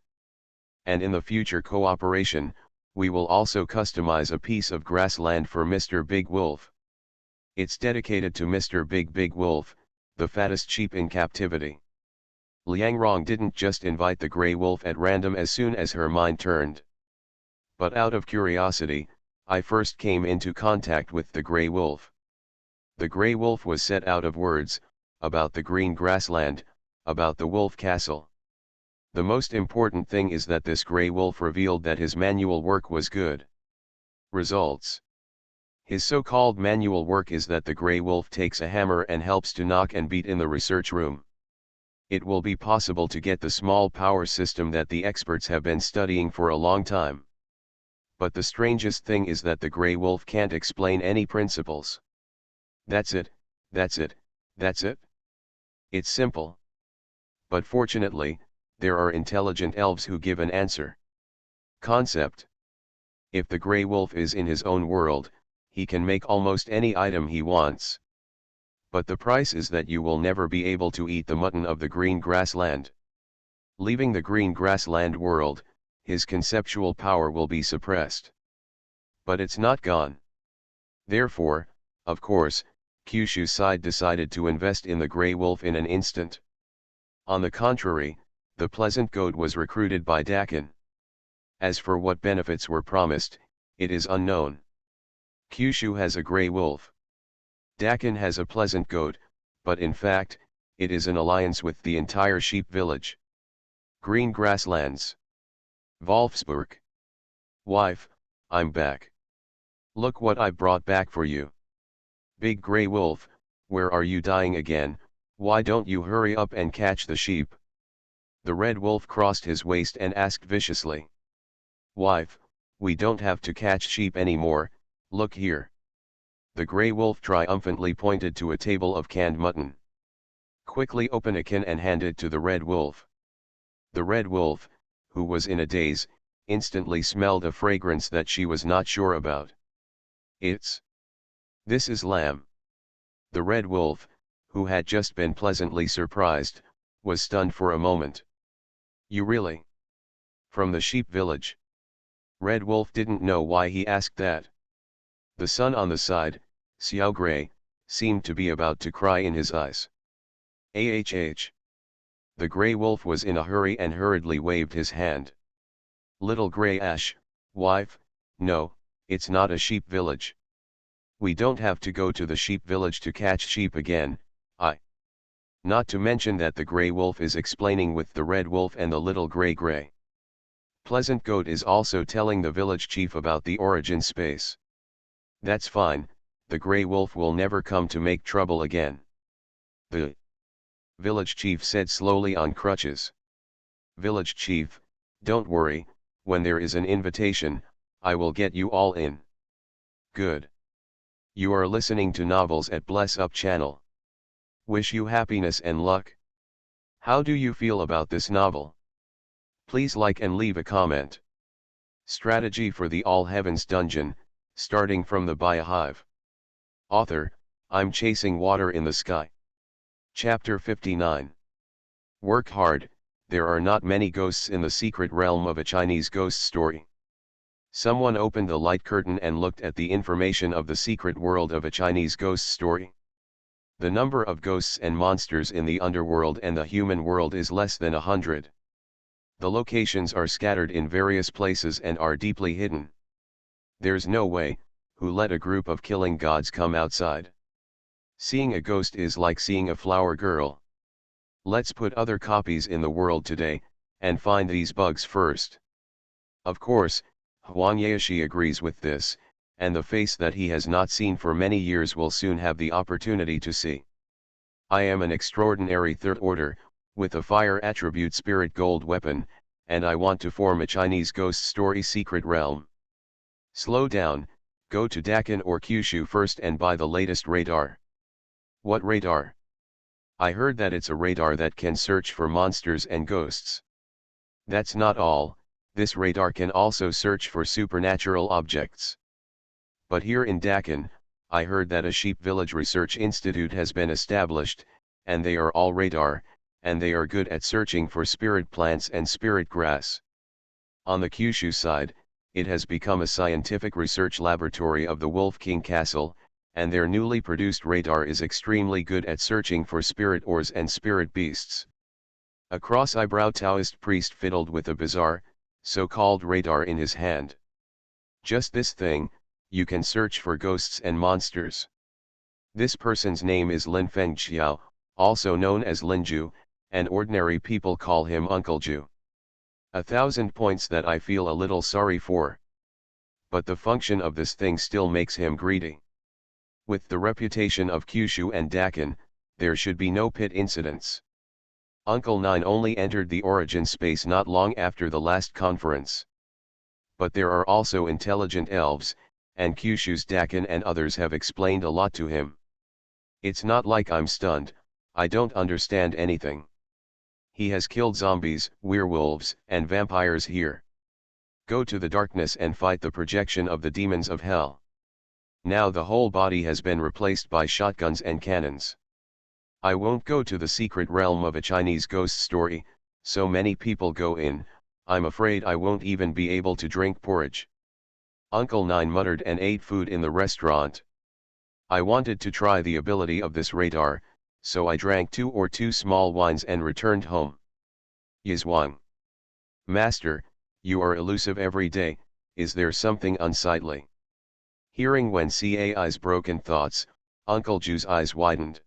And in the future cooperation, we will also customize a piece of grassland for Mr. Big Wolf. It's dedicated to Mr. Big Wolf, the fattest sheep in captivity. Liang Rong didn't just invite the gray wolf at random as soon as her mind turned. But out of curiosity, I first came into contact with the gray wolf. The gray wolf was set out of words, about the green grassland, about the wolf castle. The most important thing is that this gray wolf revealed that his manual work was good. Results. His so-called manual work is that the gray wolf takes a hammer and helps to knock and beat in the research room. It will be possible to get the small power system that the experts have been studying for a long time. But the strangest thing is that the gray wolf can't explain any principles. That's it, that's it, that's it. It's simple. But fortunately, there are intelligent elves who give an answer. Concept. If the gray wolf is in his own world, he can make almost any item he wants. But the price is that you will never be able to eat the mutton of the green grassland. Leaving the green grassland world, his conceptual power will be suppressed. But it's not gone. Therefore, of course, Kyushu's side decided to invest in the gray wolf in an instant. On the contrary, the pleasant goat was recruited by Dakin. As for what benefits were promised, it is unknown. Kyushu has a gray wolf. Dakin has a pleasant goat, but in fact, it is an alliance with the entire sheep village. Green grasslands. Wolfsburg. Wife, I'm back. Look what I brought back for you. Big gray wolf, where are you dying again? Why don't you hurry up and catch the sheep? The red wolf crossed his waist and asked viciously. Wife, we don't have to catch sheep anymore, look here. The gray wolf triumphantly pointed to a table of canned mutton. Quickly open a can and hand it to the red wolf. The red wolf, who was in a daze, instantly smelled a fragrance that she was not sure about. This is lamb. The red wolf, who had just been pleasantly surprised, was stunned for a moment. You really? From the sheep village? Red wolf didn't know why he asked that. The sun on the side, Xiao Gray, seemed to be about to cry in his eyes. The gray wolf was in a hurry and hurriedly waved his hand. Little gray ash, wife, no, it's not a sheep village. We don't have to go to the sheep village to catch sheep again, Not to mention that the gray wolf is explaining with the red wolf and the little gray. Pleasant Goat is also telling the village chief about the origin space. That's fine, the gray wolf will never come to make trouble again. The village chief said slowly on crutches. Village chief, don't worry, when there is an invitation, I will get you all in. Good. You are listening to Novels at Bless Up channel. Wish you happiness and luck. How do you feel about this novel? Please like and leave a comment. Strategy for the All Heavens Dungeon, starting from the Biohive. Author, I'm chasing water in the sky. Chapter 59. Work hard, there are not many ghosts in the secret realm of a Chinese ghost story. Someone opened the light curtain and looked at the information of the secret world of a Chinese ghost story. The number of ghosts and monsters in the underworld and the human world is less than 100. The locations are scattered in various places and are deeply hidden. There's no way, who let a group of killing gods come outside? Seeing a ghost is like seeing a flower girl. Let's put other copies in the world today, and find these bugs first. Of course, Huang Yaoshi agrees with this, and the face that he has not seen for many years will soon have the opportunity to see. I am an extraordinary third order, with a fire attribute spirit gold weapon, and I want to form a Chinese ghost story secret realm. Slow down, go to Dakin or Kyushu first and buy the latest radar. What radar? I heard that it's a radar that can search for monsters and ghosts. That's not all, this radar can also search for supernatural objects. But here in Dakin, I heard that a sheep village research institute has been established, and they are all radar, and they are good at searching for spirit plants and spirit grass. On the Kyushu side, it has become a scientific research laboratory of the Wolf King Castle, and their newly produced radar is extremely good at searching for spirit ores and spirit beasts. A cross-eyebrow Taoist priest fiddled with a bizarre, so-called radar in his hand. Just this thing, you can search for ghosts and monsters. This person's name is Lin Feng Xiao, also known as Linju, and ordinary people call him Uncle Ju. 1,000 points that I feel a little sorry for. But the function of this thing still makes him greedy. With the reputation of Kyushu and Dakin, there should be no pit incidents. Uncle Nine only entered the origin space not long after the last conference. But there are also intelligent elves, and Kyushu's Dakin and others have explained a lot to him. It's not like I'm stunned, I don't understand anything. He has killed zombies, werewolves, and vampires here. Go to the darkness and fight the projection of the demons of hell. Now the whole body has been replaced by shotguns and cannons. I won't go to the secret realm of a Chinese ghost story, so many people go in, I'm afraid I won't even be able to drink porridge. Uncle Nine muttered and ate food in the restaurant. I wanted to try the ability of this radar, so I drank 2 small wines and returned home. Yizhuang. Master, you are elusive every day, is there something unsightly? Hearing Wen Cai's broken thoughts, Uncle Ju's eyes widened.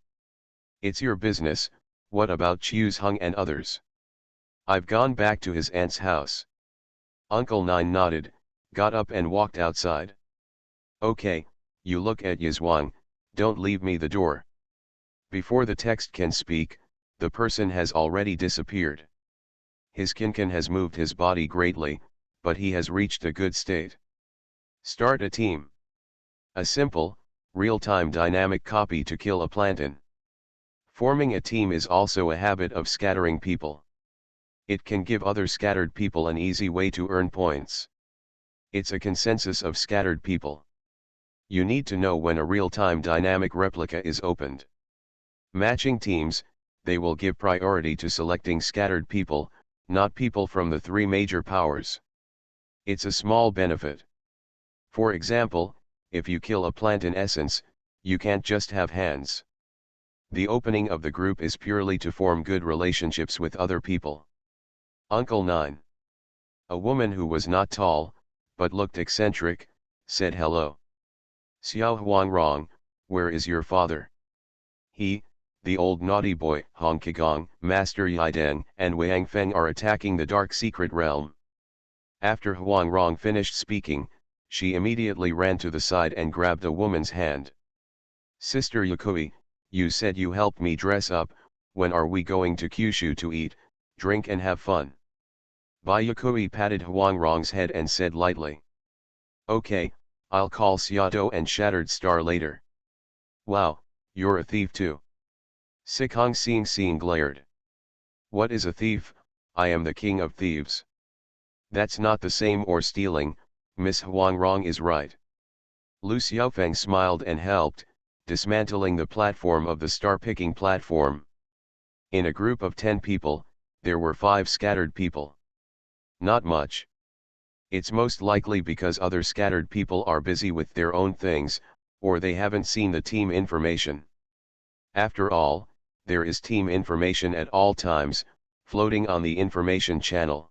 It's your business, what about Chiu's Hung and others? I've gone back to his aunt's house. Uncle Nine nodded, got up and walked outside. Okay, you look at Yizhuang, don't leave me the door. Before the text can speak, the person has already disappeared. His kinkin has moved his body greatly, but he has reached a good state. Start a team. A simple, real-time dynamic copy to kill a plantain. Forming a team is also a habit of scattering people. It can give other scattered people an easy way to earn points. It's a consensus of scattered people. You need to know when a real-time dynamic replica is opened. Matching teams, they will give priority to selecting scattered people, not people from the 3 major powers. It's a small benefit. For example, if you kill a plant in essence, you can't just have hands. The opening of the group is purely to form good relationships with other people. Uncle Nine. A woman who was not tall, but looked eccentric, said hello. Xiao Huangrong, where is your father? He, the old naughty boy, Hong Kigong, Master Yideng, and Wang Feng are attacking the dark secret realm. After Huangrong finished speaking, she immediately ran to the side and grabbed a woman's hand. Sister Yukui, you said you helped me dress up, when are we going to Kyushu to eat, drink and have fun? Biohive patted Huangrong's head and said lightly. Okay, I'll call Xiaodo and Shattered Star later. Wow, you're a thief too. Sikong Seeing glared. What is a thief? I am the king of thieves. That's not the same or stealing, Miss Huangrong is right. Lu Xiaofeng smiled and helped, dismantling the platform of the star-picking platform. In a group of 10 people, there were 5 scattered people. Not much. It's most likely because other scattered people are busy with their own things, or they haven't seen the team information. After all, there is team information at all times, floating on the information channel.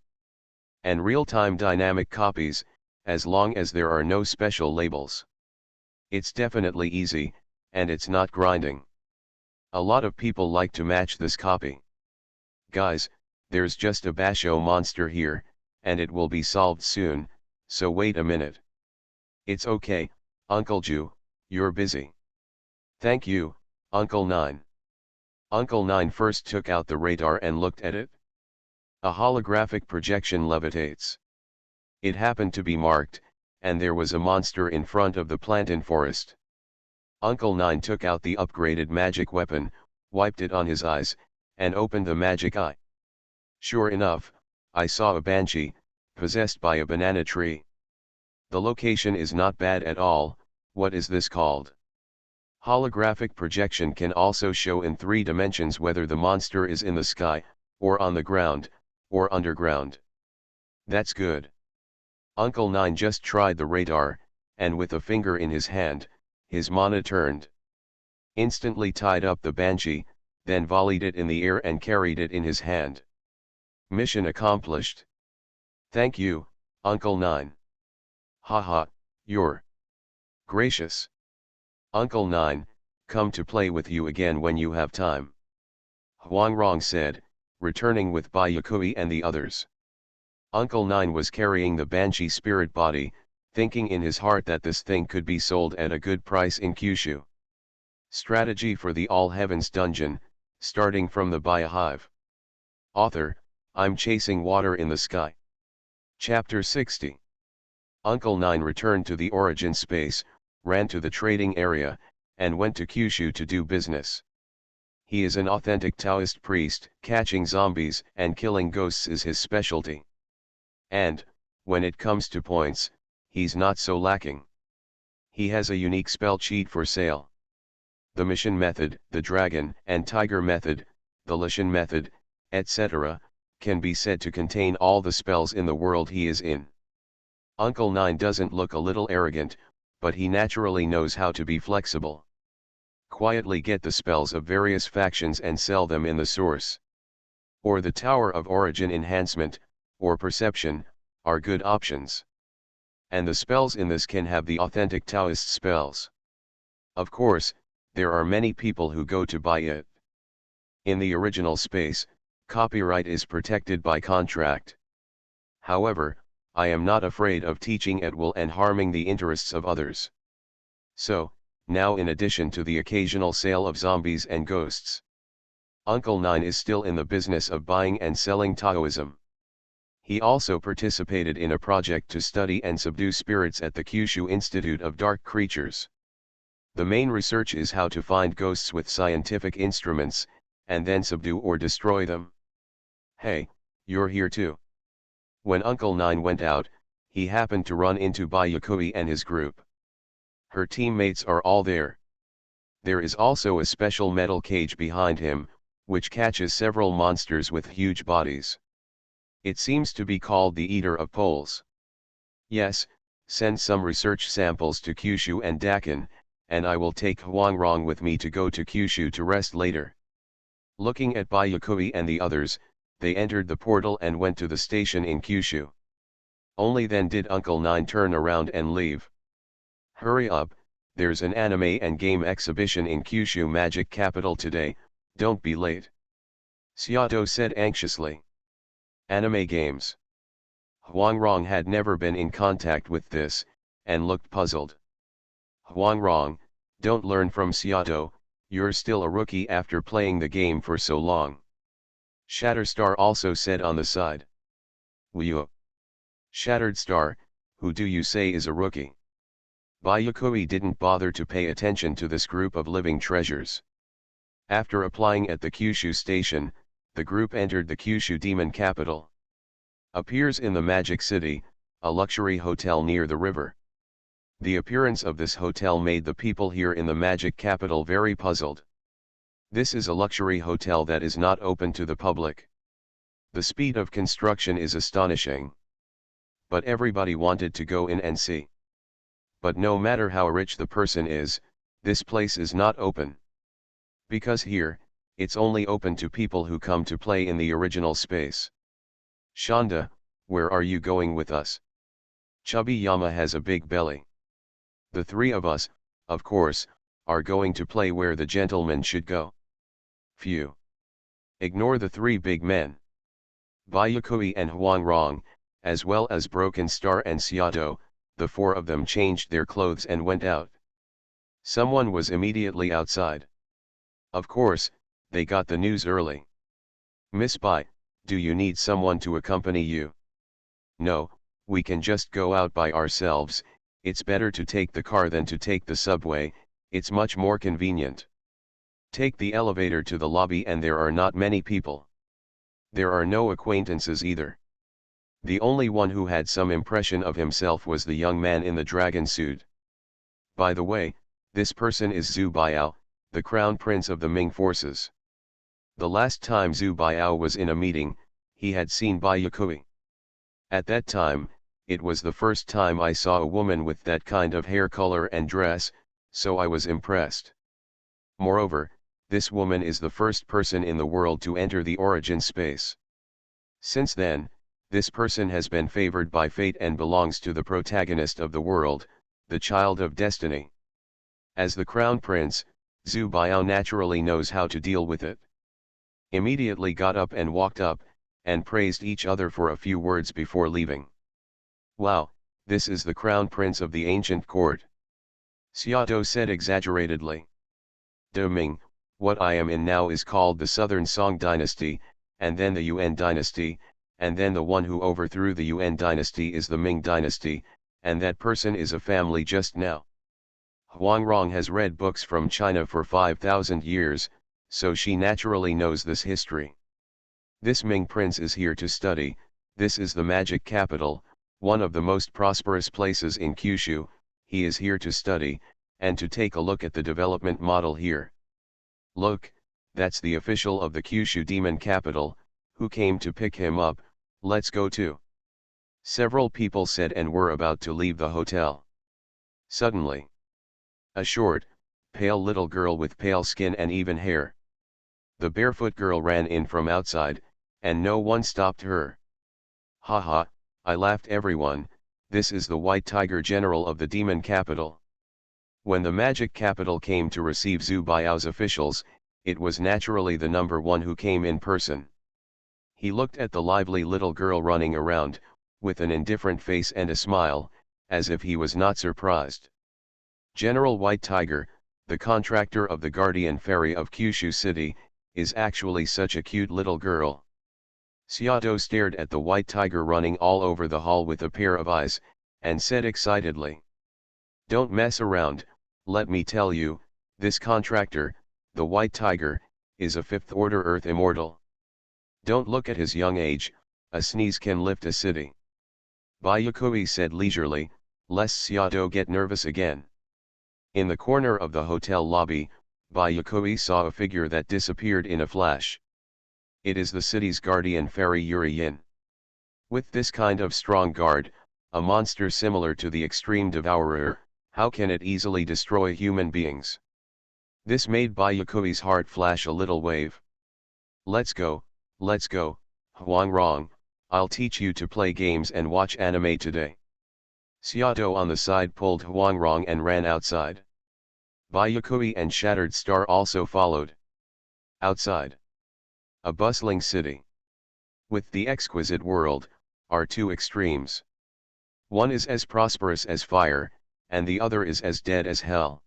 And real-time dynamic copies, as long as there are no special labels. It's definitely easy, and it's not grinding. A lot of people like to match this copy. Guys, there's just a basho monster here, and it will be solved soon, so wait a minute. It's okay, Uncle Ju, you're busy. Thank you, Uncle Nine. Uncle Nine first took out the radar and looked at it. A holographic projection levitates. It happened to be marked, and there was a monster in front of the plantain forest. Uncle Nine took out the upgraded magic weapon, wiped it on his eyes, and opened the magic eye. Sure enough, I saw a banshee, possessed by a banana tree. The location is not bad at all. What is this called? Holographic projection can also show in 3 dimensions whether the monster is in the sky, or on the ground, or underground. That's good. Uncle Nine just tried the radar, and with a finger in his hand, his mana turned. Instantly tied up the banshee, then volleyed it in the air and carried it in his hand. Mission accomplished. Thank you, Uncle Nine. Haha, you're gracious. Uncle Nine, come to play with you again when you have time. Huangrong said, returning with Byakuya and the others. Uncle Nine was carrying the banshee spirit body, thinking in his heart that this thing could be sold at a good price in Kyushu. Strategy for the All Heavens Dungeon, starting from the Biohive. Author, I'm chasing water in the sky. Chapter 60. Uncle Nine returned to the origin space, ran to the trading area, and went to Kyushu to do business. He is an authentic Taoist priest, catching zombies and killing ghosts is his specialty. And, when it comes to points, he's not so lacking. He has a unique spell cheat for sale. The mission method, the dragon and tiger method, the Lishan method, etc., can be said to contain all the spells in the world he is in. Uncle Nine doesn't look a little arrogant, but he naturally knows how to be flexible. Quietly get the spells of various factions and sell them in the source. Or the Tower of Origin enhancement, or perception, are good options. And the spells in this can have the authentic Taoist spells. Of course, there are many people who go to buy it. In the original space, copyright is protected by contract. However, I am not afraid of teaching at will and harming the interests of others. So, now in addition to the occasional sale of zombies and ghosts, Uncle Nine is still in the business of buying and selling Taoism. He also participated in a project to study and subdue spirits at the Kyushu Institute of Dark Creatures. The main research is how to find ghosts with scientific instruments, and then subdue or destroy them. Hey, you're here too. When Uncle Nine went out, he happened to run into Byakuya and his group. Her teammates are all there. There is also a special metal cage behind him, which catches several monsters with huge bodies. It seems to be called the Eater of Poles. Yes, send some research samples to Kyushu and Dakin, and I will take Huangrong with me to go to Kyushu to rest later. Looking at Byakuya and the others, they entered the portal and went to the station in Kyushu. Only then did Uncle Nine turn around and leave. Hurry up, there's an anime and game exhibition in Kyushu Magic Capital today, don't be late. Seato said anxiously. Anime games. Huangrong had never been in contact with this, and looked puzzled. Huangrong, don't learn from Seato, you're still a rookie after playing the game for so long. Shatterstar also said on the side. Wyu. Shattered Star, who do you say is a rookie? Byakuya didn't bother to pay attention to this group of living treasures. After applying at the Kyushu station, the group entered the Kyushu Demon Capital. Appears in the Magic City, a luxury hotel near the river. The appearance of this hotel made the people here in the Magic Capital very puzzled. This is a luxury hotel that is not open to the public. The speed of construction is astonishing. But everybody wanted to go in and see. But no matter how rich the person is, this place is not open. Because here, it's only open to people who come to play in the original space. Shonda, where are you going with us? Chubby Yama has a big belly. The 3 of us, of course, are going to play where the gentleman should go. Phew. Ignore the three big men. Bayakui and Huangrong, as well as Broken Star and Xiaodo, the four of them changed their clothes and went out. Someone was immediately outside. Of course, they got the news early. Miss Bai, do you need someone to accompany you? No, we can just go out by ourselves. It's better to take the car than to take the subway, it's much more convenient. Take the elevator to the lobby and there are not many people. There are no acquaintances either. The only one who had some impression of himself was the young man in the dragon suit. By the way, this person is Zhu Biao, the crown prince of the Ming forces. The last time Zhu Biao was in a meeting, he had seen Bayakui. At that time, it was the first time I saw a woman with that kind of hair color and dress, so I was impressed. Moreover, this woman is the first person in the world to enter the origin space. Since then, this person has been favored by fate and belongs to the protagonist of the world, the child of destiny. As the crown prince, Zhu Biao naturally knows how to deal with it. Immediately got up and walked up, and praised each other for a few words before leaving. Wow, this is the crown prince of the ancient court. Xiaodo said exaggeratedly. De Ming, what I am in now is called the Southern Song dynasty, and then the Yuan dynasty, and then the one who overthrew the Yuan dynasty is the Ming dynasty, and that person is a family just now. Huangrong has read books from China for 5,000 years, so she naturally knows this history. This Ming prince is here to study. This is the magic capital, one of the most prosperous places in Kyushu. He is here to study, and to take a look at the development model here. Look, that's the official of the Kyushu demon capital, who came to pick him up. Let's go too. Several people said and were about to leave the hotel. Suddenly, a short, pale little girl with pale skin and even hair. The barefoot girl ran in from outside, and no one stopped her. Haha, I laughed everyone, this is the White Tiger General of the Demon Capital. When the Magic Capital came to receive Zhu Biao's officials, it was naturally the number one who came in person. He looked at the lively little girl running around, with an indifferent face and a smile, as if he was not surprised. General White Tiger, the contractor of the Guardian Ferry of Kyushu City, is actually such a cute little girl. Xiaodo stared at the white tiger running all over the hall with a pair of eyes, and said excitedly. Don't mess around, let me tell you, this contractor, the white tiger, is a fifth-order Earth immortal. Don't look at his young age, a sneeze can lift a city. Bayakui said leisurely, lest Xiaodo get nervous again. In the corner of the hotel lobby, Bayakui saw a figure that disappeared in a flash. It is the city's guardian fairy Yuri Yin. With this kind of strong guard, a monster similar to the extreme devourer, how can it easily destroy human beings? This made Bayakui's heart flash a little wave. Let's go, Huangrong, I'll teach you to play games and watch anime today. Xiaodo on the side pulled Huangrong and ran outside. Bayakui and Shattered Star also followed. Outside. A bustling city. With the exquisite world, are two extremes. One is as prosperous as fire, and the other is as dead as hell.